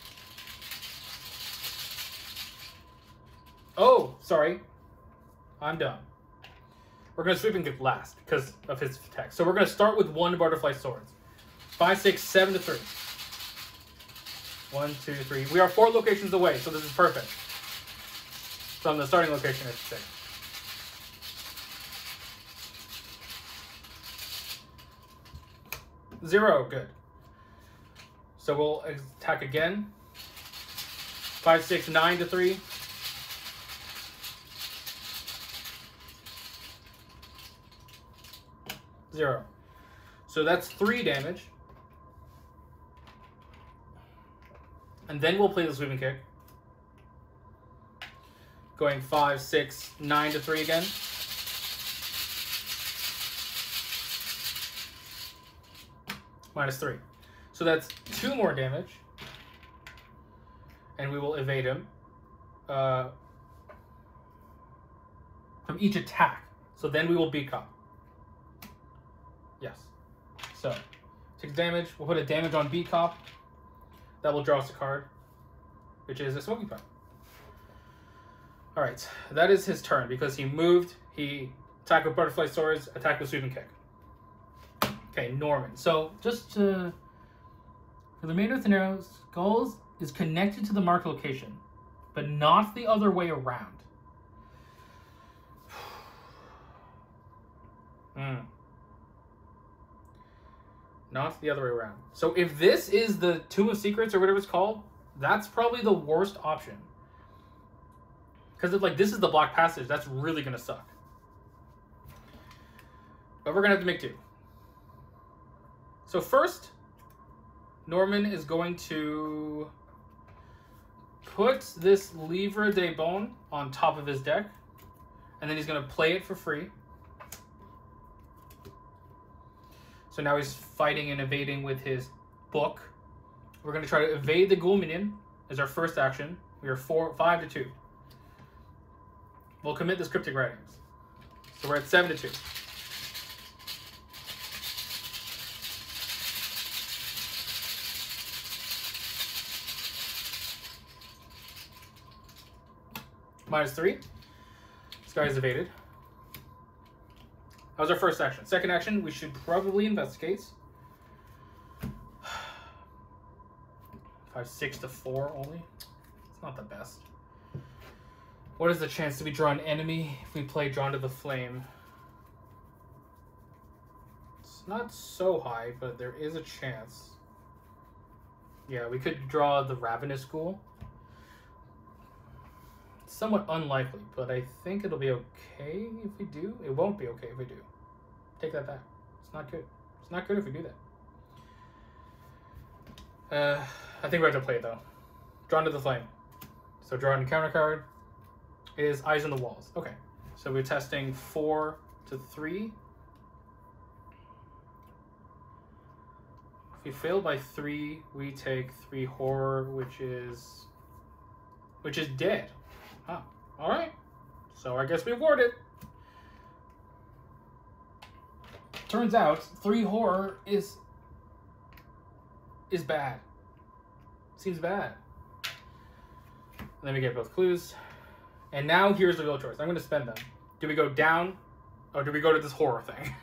Oh, sorry. I'm done. We're going to Sweep and Kick last because of his attack. So we're going to start with 1 Butterfly Swords. 5, 6, 7 to 3. 1, 2, 3. We are 4 locations away, so this is perfect. From the starting location, I should say. Zero, good. So we'll attack again. 5, 6, 9 to 3. Zero. So that's 3 damage. And then we'll play the Sweeping Kick. Going 5, 6, 9 to 3 again. -3. So that's 2 more damage. And we will evade him from each attack. So then we will beat cop. Yes. So 6 damage. We'll put a damage on beat cop. That will draw us a card, which is a smoking pipe. All right, that is his turn because he moved. He attacked with butterfly swords, attacked with sweep and kick. Okay, Norman. So just to, for the remainder of the scenario, Skulls is connected to the marked location, but not the other way around. Not the other way around. So if this is the Tomb of Secrets or whatever it's called, that's probably the worst option. Because if like this is the Black Passage, that's really gonna suck. But we're gonna have to make do. So first, Norman is going to put this Livre de Bone on top of his deck, and then he's gonna play it for free. So now he's fighting and evading with his book. We're going to try to evade the Ghoul Minion as our first action. We are 5 to 2. We'll commit this Cryptic Writings. So we're at 7 to 2. -3. This guy is evaded. That was our first action. Second action, we should probably investigate. 6 to 4 only. It's not the best. What is the chance to be drawn enemy if we play Drawn to the Flame? It's not so high, but there is a chance. Yeah, we could draw the Ravenous Ghoul. It's somewhat unlikely, but I think it'll be okay if we do. It won't be okay if we do. Take that back. It's not good. It's not good if we do that. I think we have to play it though. Drawn to the Flame. So drawing a counter card is Eyes on the Walls. Okay. So we're testing 4 to 3. If we fail by 3, we take 3 horror, which is dead. Huh. Alright. So I guess we award it. Turns out 3 horror is bad. Seems bad. Let me get both clues. And now here's the real choice. I'm going to spend them. Do we go down or do we go to this horror thing?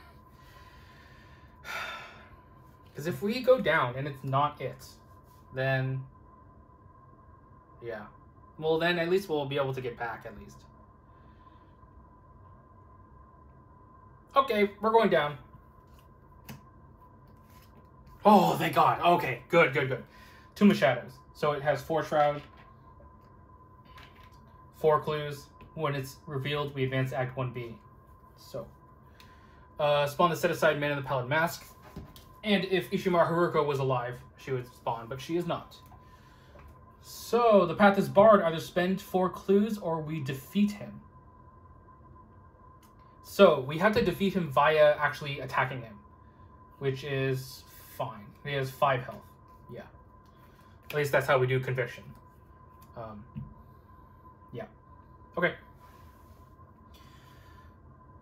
Because if we go down and it's not it, then yeah. Well, then at least we'll be able to get back at least. Okay, we're going down. Oh, thank God. Okay, good, good, good. Tomb of Shadows. So it has 4 Shroud, 4 clues. When it's revealed, we advance to Act 1B. So, spawn the set-aside man in the Pallid Mask. And if Ishimar Haruko was alive, she would spawn, but she is not. So, the path is barred. Either spend 4 clues or we defeat him. So, we have to defeat him via actually attacking him, which is fine. He has 5 health. Yeah. At least that's how we do Conviction. Yeah. Okay.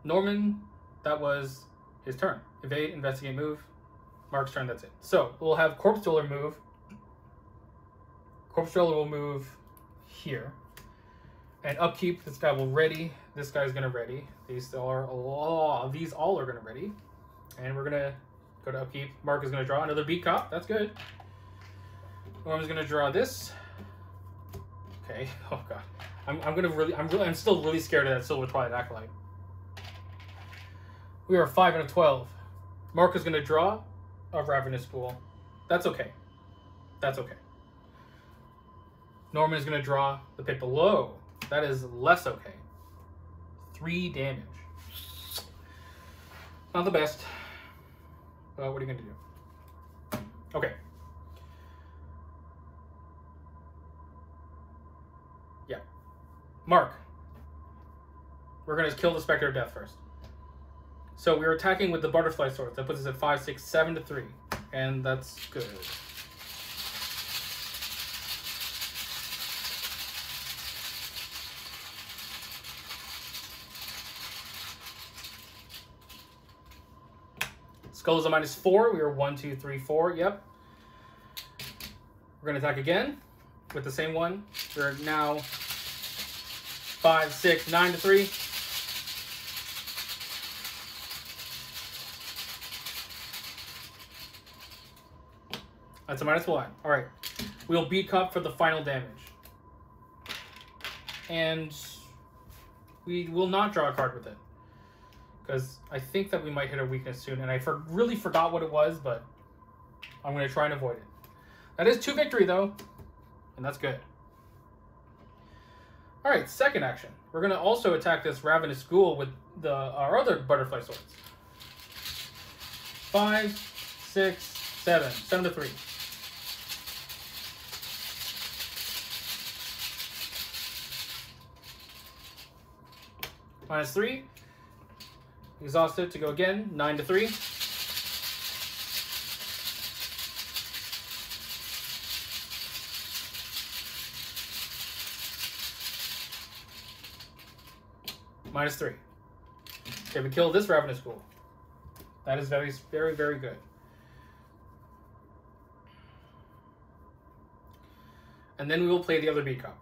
Norman, that was his turn. Evade, investigate, move. Mark's turn, that's it. So, we'll have Corpse Dweller move. Corpse Dweller will move here. And upkeep, this guy will ready. This guy's gonna ready. These all are gonna ready. And we're gonna go to upkeep. Mark is gonna draw another Beat Cop. That's good. Norman's gonna draw this. Okay. Oh God. I'm still really scared of that Silver Twilight Acolyte. We are 5 out of 12. Mark is gonna draw a Ravenous Ghoul. That's okay. That's okay. Norman is gonna draw the Pit Below. That is less okay. 3 damage. Not the best. But what are you gonna do? Okay. Yeah. Mark. We're gonna kill the Spectre of Death first. So we're attacking with the Butterfly Swords. That puts us at 5, 6, 7 to 3. And that's good. Skull is a -4. We are 1, 2, 3, 4. Yep. We're going to attack again with the same one. We're now 5, 6, 9 to 3. That's a -1. All right. We'll beat Cup for the final damage. And we will not draw a card with it, because I think that we might hit a weakness soon, and I really forgot what it was, but I'm going to try and avoid it. That is 2 victory, though, and that's good. All right, second action. We're going to also attack this Ravenous Ghoul with our other Butterfly Swords. 5, 6, 7. 7 to 3. -3. Exhausted to go again. 9 to 3. -3. Okay, we kill this Ravenous Ghoul. That is very, very, very good. And then we will play the other beat Cup.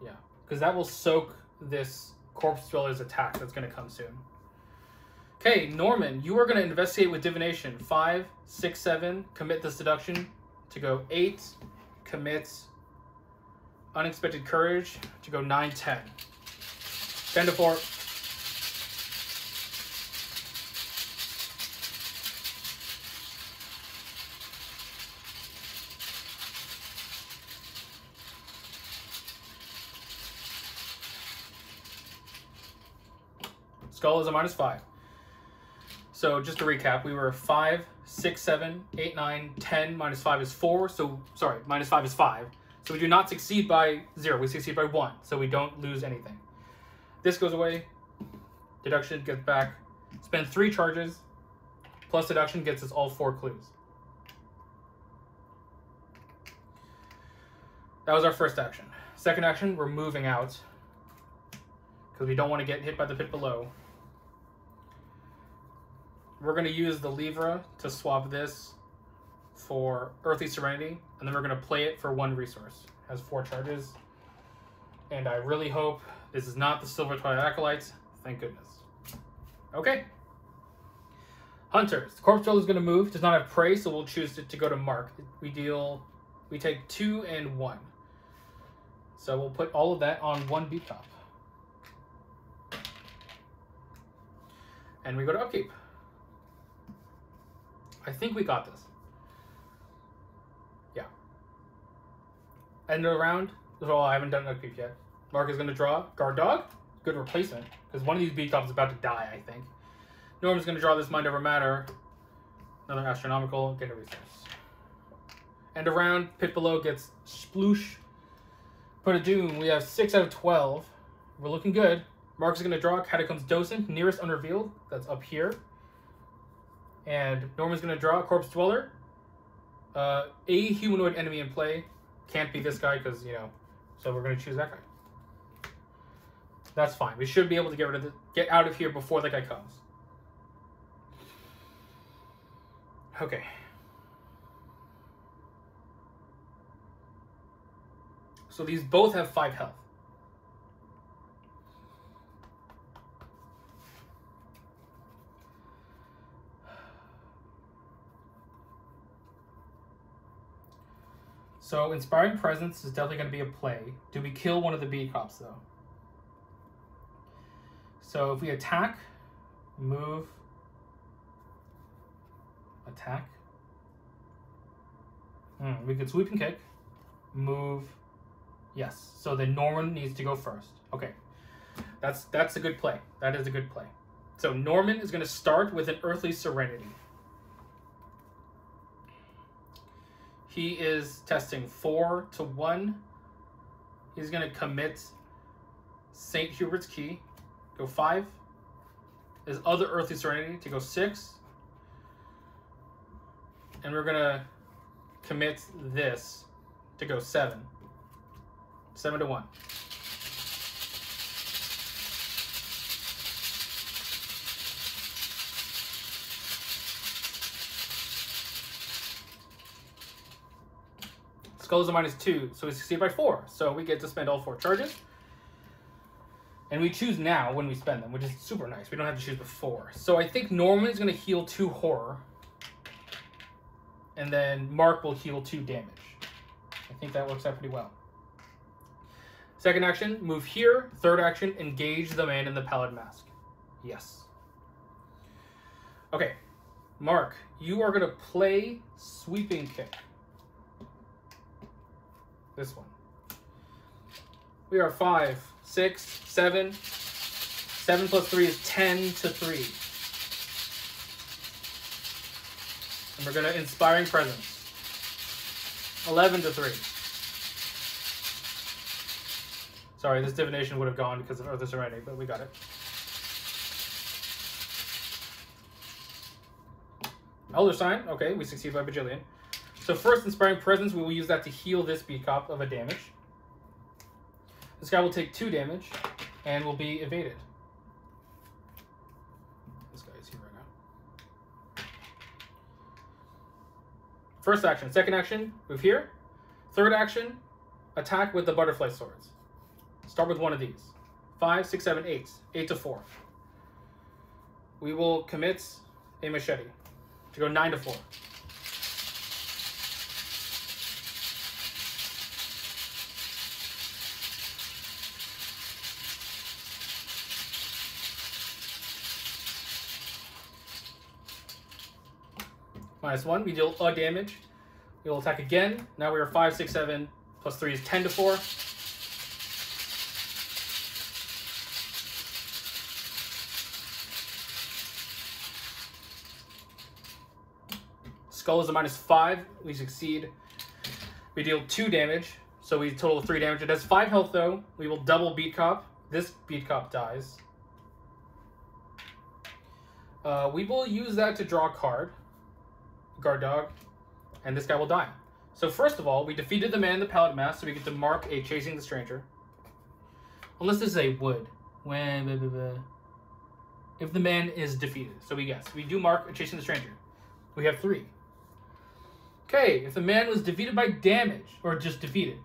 Yeah, because that will soak this Corpse Dweller's attack that's going to come soon. Okay, Norman, you are going to investigate with divination. 5, 6, 7. Commit the seduction to go 8. Commit unexpected courage to go 9, 10. 10 to 4. Skull is a -5. So just to recap, we were 5, 6, 7, 8, 9, 10. -5 is 4. So, sorry, -5 is 5. So we do not succeed by 0. We succeed by 1. So we don't lose anything. This goes away. Deduction gets back. Spend 3 charges. Plus deduction gets us all 4 clues. That was our first action. Second action, we're moving out, because we don't want to get hit by the pit below. We're going to use the Livra to swap this for Earthly Serenity, and then we're going to play it for 1 resource. It has 4 charges. And I really hope this is not the Silver Twilight Acolytes. Thank goodness. Okay. Hunters. The Corpse Dweller is going to move. Does not have prey, so we'll choose to go to Mark. We take 2 and 1. So we'll put all of that on 1 beat Cup. And we go to Upkeep. I think we got this. Yeah. End of the round. Oh, I haven't done Upkeep yet. Mark is going to draw Guard Dog. Good replacement, because one of these beat Cups is about to die, I think. Norm's going to draw this Mind Over Matter. Another Astronomical. Get a resource. End of round. Pit below gets Sploosh. Put a Doom. We have 6 out of 12. We're looking good. Mark is going to draw Catacombs Docent, nearest unrevealed. That's up here. And Norman's going to draw Corpse Dweller. A humanoid enemy in play. Can't be this guy because, you know, so we're going to choose that guy. That's fine. We should be able to get out of here before that guy comes. Okay. So these both have 5 health. So Inspiring Presence is definitely going to be a play. Do we kill one of the beat Cups though? So if we attack, move, attack. We could sweep and kick, move. Yes. So then Norman needs to go first. Okay. That's a good play. That is a good play. So Norman is going to start with an Earthly Serenity. He is testing 4 to 1. He's going to commit St. Hubert's Key. Go 5. His other Earthly Serenity to go 6. And we're going to commit this to go 7. 7 to 1. Skull is a -2, so we succeed by 4. So we get to spend all 4 charges. And we choose now when we spend them, which is super nice. We don't have to choose before. So I think Norman is going to heal 2 horror. And then Mark will heal 2 damage. I think that works out pretty well. Second action, move here. Third action, engage the man in the pallid mask. Yes. Okay, Mark, you are going to play Sweeping Kick. This one. We are 5, 6, 7. 7 plus 3 is 10 to 3. And we're going to Inspiring Presence. 11 to 3. Sorry, this divination would have gone because of Earth's Serenity, but we got it. Elder Sign. Okay, we succeed by bajillion. So first, Inspiring Presence, we will use that to heal this beat cop of a damage. This guy will take 2 damage and will be evaded. This guy is here right now. First action. Second action, move here. Third action, attack with the butterfly swords. Start with one of these. 5, 6, 7, 8. 8 to 4. We will commit a machete to go 9 to 4. -1, we deal a damage. We will attack again. Now we are 5, 6, 7, plus 3 is 10 to 4. Skull is a -5. We succeed. We deal 2 damage. So we total 3 damage. It has 5 health though. We will double Beat Cop. This Beat Cop dies. We will use that to draw a card. Guard Dog. And this guy will die. So first of all, we defeated the man in the pallid mask, so we get to mark a Chasing the Stranger. Unless this is a wood. If the man is defeated. So we guess. We do mark a Chasing the Stranger. We have 3. Okay, if the man was defeated by damage, or just defeated.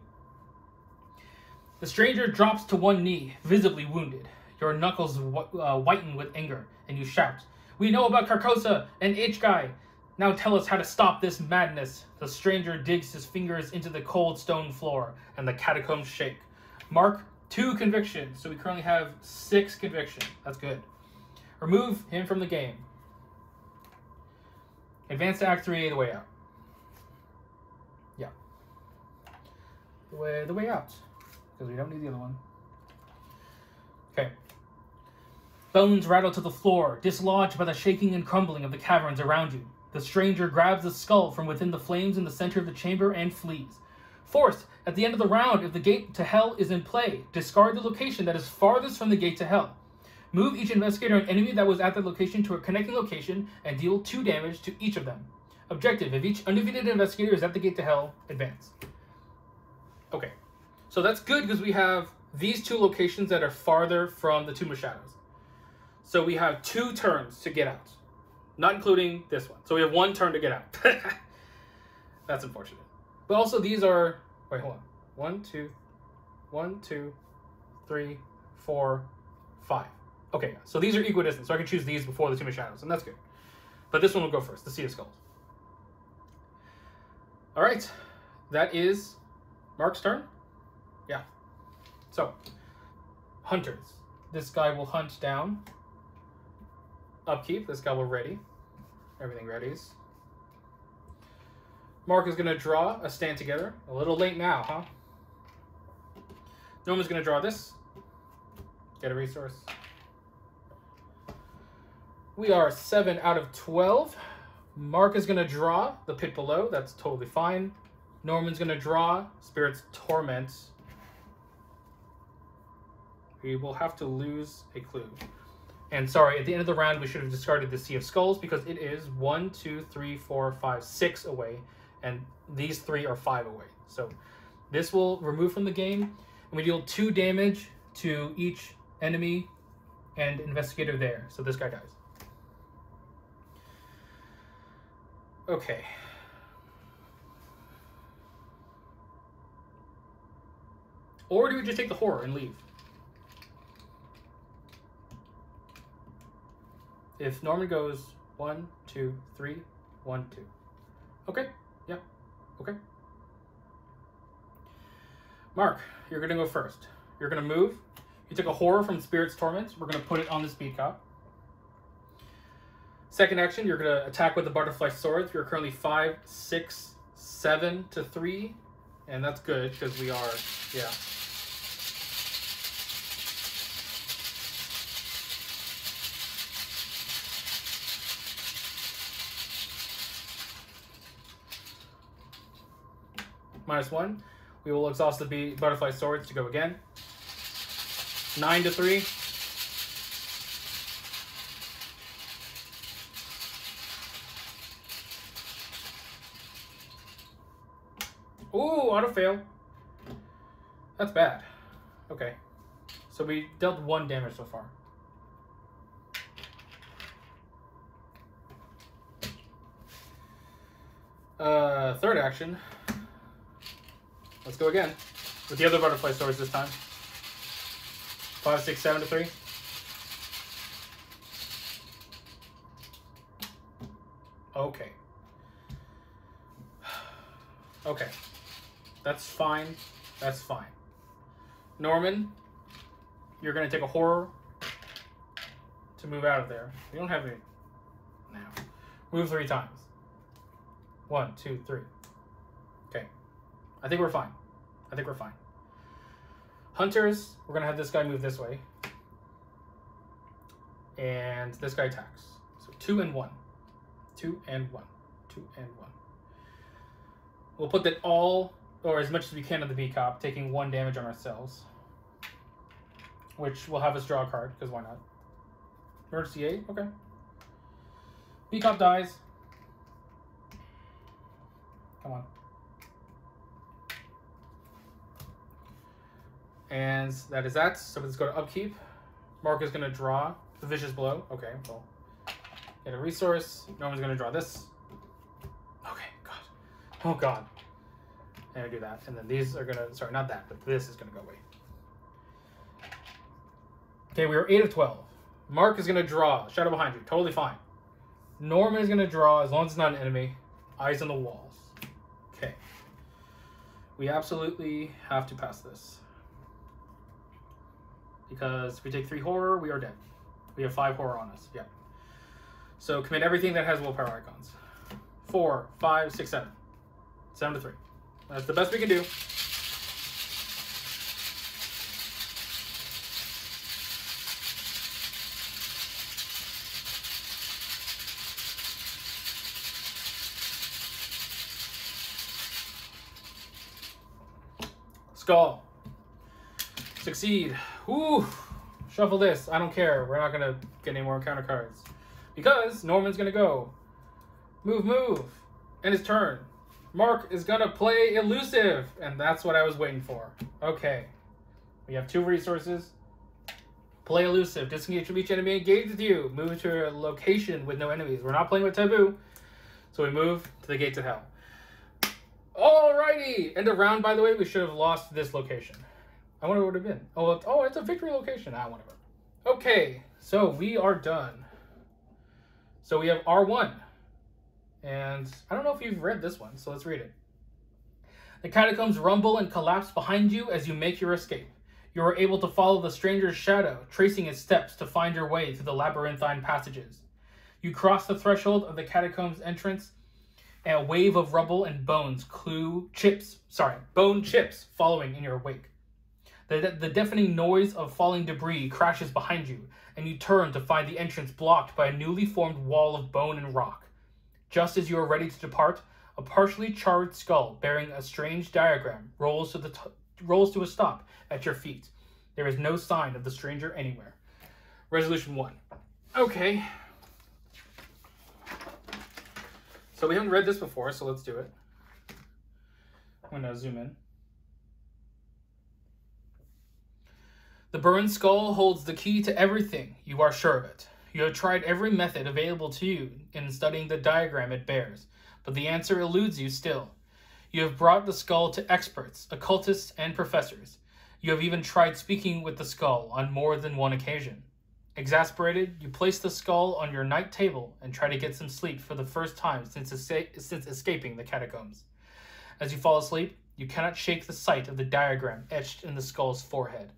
The stranger drops to one knee, visibly wounded. Your knuckles whiten with anger, and you shout, "We know about Carcosa and H-Guy. Now tell us how to stop this madness." The stranger digs his fingers into the cold stone floor, and the catacombs shake. Mark 2 convictions, so we currently have 6 convictions. That's good. Remove him from the game. Advance to Act 3, the way out. Yeah. The way out. Because we don't need the other one. Okay. Bones rattle to the floor, dislodged by the shaking and crumbling of the caverns around you. The stranger grabs the skull from within the flames in the center of the chamber and flees. Fourth, at the end of the round, if the gate to hell is in play, discard the location that is farthest from the gate to hell. Move each investigator and enemy that was at that location to a connecting location and deal 2 damage to each of them. Objective, if each undefeated investigator is at the gate to hell, advance. Okay, so that's good because we have these 2 locations that are farther from the Tomb of Shadows. So we have 2 turns to get out, not including this one. So we have 1 turn to get out. That's unfortunate. But also these are, wait, hold on. 1, 2, 3, 4, 5. Okay, so these are equidistant, so I can choose these before the Tomb of Shadows, and that's good. But this one will go first, the Sea of Skulls. All right, that is Mark's turn. Yeah. So, hunters. This guy will hunt down. Upkeep, this guy will ready. Everything readies. Mark is going to draw a Stand Together. A little late now, huh? Norman's going to draw this. Get a resource. We are 7 out of 12. Mark is going to draw the Pit Below. That's totally fine. Norman's going to draw Spirit's Torment. We will have to lose a clue. And sorry, at the end of the round, we should have discarded the Sea of Skulls because it is 1, 2, 3, 4, 5, 6 away. And these 3 are 5 away. So this will remove from the game. And we deal 2 damage to each enemy and investigator there. So this guy dies. Okay. Or do we just take the horror and leave? If Norman goes 1, 2, 3, 1, 2. Okay. Yep. Okay. Mark, you're going to go first. You're going to move. You took a horror from Spirit's Torment. We're going to put it on the speed cop. Second action, you're going to attack with the Butterfly Swords. You're currently 5, 6, 7 to 3. And that's good because we are, yeah. -1. We will exhaust the Butterfly Swords to go again. 9 to 3. Ooh, auto fail. That's bad. Okay. So we dealt 1 damage so far. Third action. Let's go again. With the other Butterfly Swords this time. 5, 6, 7 to 3. Okay. Okay. That's fine. That's fine. Norman, you're going to take a horror to move out of there. We don't have any now. Move 3 times. 1, 2, 3. Okay. I think we're fine. I think we're fine. Hunters, we're going to have this guy move this way. And this guy attacks. So 2 and 1. 2 and 1. 2 and 1. We'll put that all, or as much as we can on the B-Cop, taking 1 damage on ourselves. Which will have us draw a card, because why not? Emergency 8, okay. B-Cop dies. Come on. And that is that. So let's go to upkeep. Mark is going to draw the Vicious Blow. Okay, well. Get a resource. Norman's going to draw this. Okay, God. Oh, God. And I do that. And then these are going to, sorry, not that, but this is going to go away. Okay, we are 8 of 12. Mark is going to draw. Shadow behind you. Totally fine. Norman is going to draw as long as it's not an enemy. Eyes on the walls. Okay. We absolutely have to pass this. Because if we take 3 horror, we are dead. We have 5 horror on us. Yeah. So commit everything that has willpower icons. 4, 5, 6, 7. 7 to 3. That's the best we can do. Skull. Succeed. Whew. Shuffle this. I don't care. We're not going to get any more encounter cards. Because Norman's going to go. Move, move. And his turn. Mark is going to play Elusive. And that's what I was waiting for. Okay. We have 2 resources. Play Elusive. Disengage from each enemy engaged with you. Move to a location with no enemies. We're not playing with Taboo. So we move to the Gates of Hell. Alrighty. End of round, by the way, we should have lost this location. I wonder what it would have been. Oh, it's a victory location. Ah, whatever. Okay, so we are done. So we have R1. And I don't know if you've read this one, so let's read it. The catacombs rumble and collapse behind you as you make your escape. You are able to follow the stranger's shadow, tracing its steps to find your way through the labyrinthine passages. You cross the threshold of the catacombs entrance, and a wave of rubble and bone chips following in your wake. The deafening noise of falling debris crashes behind you, and you turn to find the entrance blocked by a newly formed wall of bone and rock. Just as you are ready to depart, a partially charred skull bearing a strange diagram rolls to a stop at your feet. There is no sign of the stranger anywhere. Resolution 1. Okay. So we haven't read this before, so let's do it. I'm going to zoom in. The burned skull holds the key to everything, you are sure of it. You have tried every method available to you in studying the diagram it bears, but the answer eludes you still. You have brought the skull to experts, occultists, and professors. You have even tried speaking with the skull on more than one occasion. Exasperated, you place the skull on your night table and try to get some sleep for the first time since escaping the catacombs. As you fall asleep, you cannot shake the sight of the diagram etched in the skull's forehead.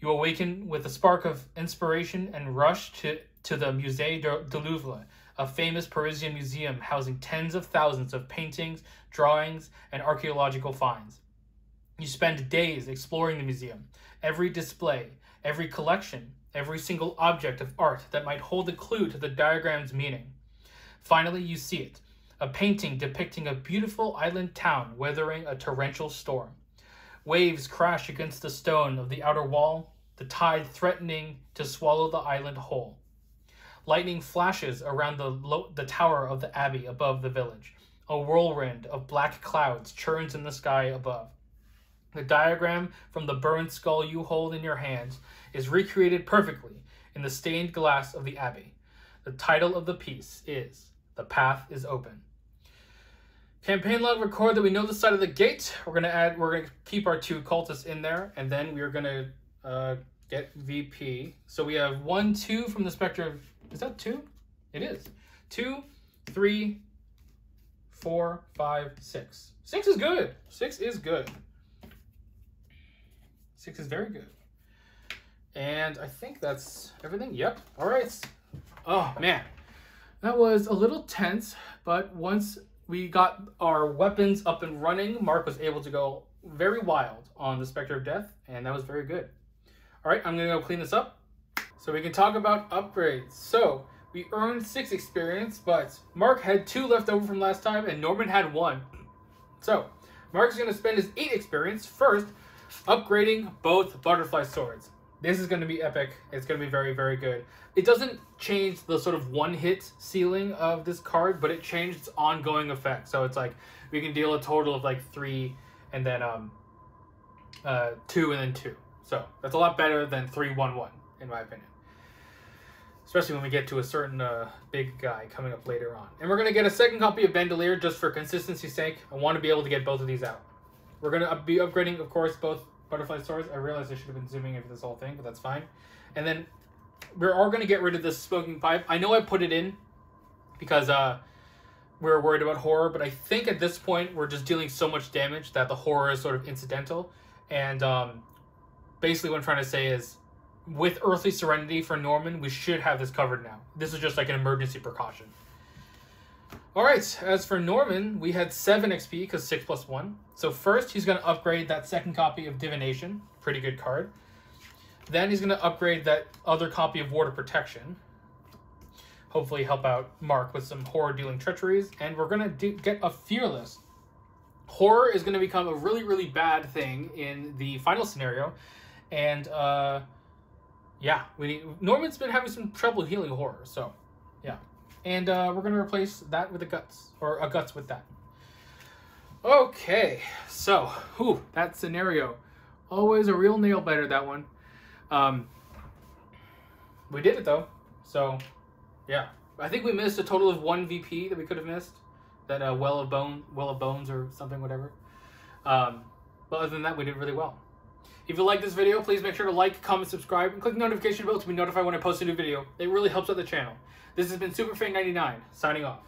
You awaken with a spark of inspiration and rush to the Musée du Louvre, a famous Parisian museum housing tens of thousands of paintings, drawings, and archaeological finds. You spend days exploring the museum, every display, every collection, every single object of art that might hold a clue to the diagram's meaning. Finally, you see it, a painting depicting a beautiful island town weathering a torrential storm. Waves crash against the stone of the outer wall, the tide threatening to swallow the island whole. Lightning flashes around the tower of the abbey above the village. A whirlwind of black clouds churns in the sky above. The diagram from the burned skull you hold in your hands is recreated perfectly in the stained glass of the abbey. The title of the piece is The Path is Open. Campaign log record that we know the side of the gate. We're gonna keep our 2 cultists in there, and then we are gonna get VP. So we have 1, 2 from the Spectre of, is that 2? It is. 2, 3, 4, 5, 6. 6 is good. 6 is good. 6 is very good. And I think that's everything. Yep. All right. Oh man, that was a little tense, but once we got our weapons up and running, Mark was able to go very wild on the Spectre of Death, and that was very good. All right, I'm gonna go clean this up so we can talk about upgrades. So we earned 6 experience, but Mark had 2 left over from last time, and Norman had 1. So Mark's gonna spend his 8 experience first upgrading both butterfly swords. This is going to be epic. It's going to be very, very good. It doesn't change the sort of one-hit ceiling of this card, but it changed its ongoing effect. So it's like we can deal a total of like 3 and then 2 and then 2. So that's a lot better than 3-1-1 in my opinion. Especially when we get to a certain big guy coming up later on. And we're going to get a second copy of Bandolier just for consistency's sake. I want to be able to get both of these out. We're going to be upgrading, of course, both butterfly swords. I realized I should have been zooming into this whole thing, but that's fine. And then we're all going to get rid of this smoking pipe. I know I put it in because we're worried about horror, but I think at this point we're just dealing so much damage that the horror is sort of incidental. And basically what I'm trying to say is with Earthly Serenity for Norman, we should have this covered now. This is just like an emergency precaution. Alright, as for Norman, we had 7 XP because 6 + 1. So first, he's going to upgrade that second copy of Divination. Pretty good card. Then he's going to upgrade that other copy of Ward of Protection. Hopefully help out Mark with some horror-dealing treacheries. And we're going to get a Fearless. Horror is going to become a really, really bad thing in the final scenario. And, yeah, Norman's been having some trouble healing horror, so, yeah. And we're going to replace that with a Guts, or a Guts with that. Okay, so, that scenario. Always a real nail-biter, that one. We did it, though. So, yeah. I think we missed a total of 1 VP that we could have missed. That Well of Bones or something, whatever. But other than that, we did really well. If you like this video, please make sure to like, comment, subscribe, and click the notification bell to be notified when I post a new video. It really helps out the channel. This has been SuperFan99, signing off.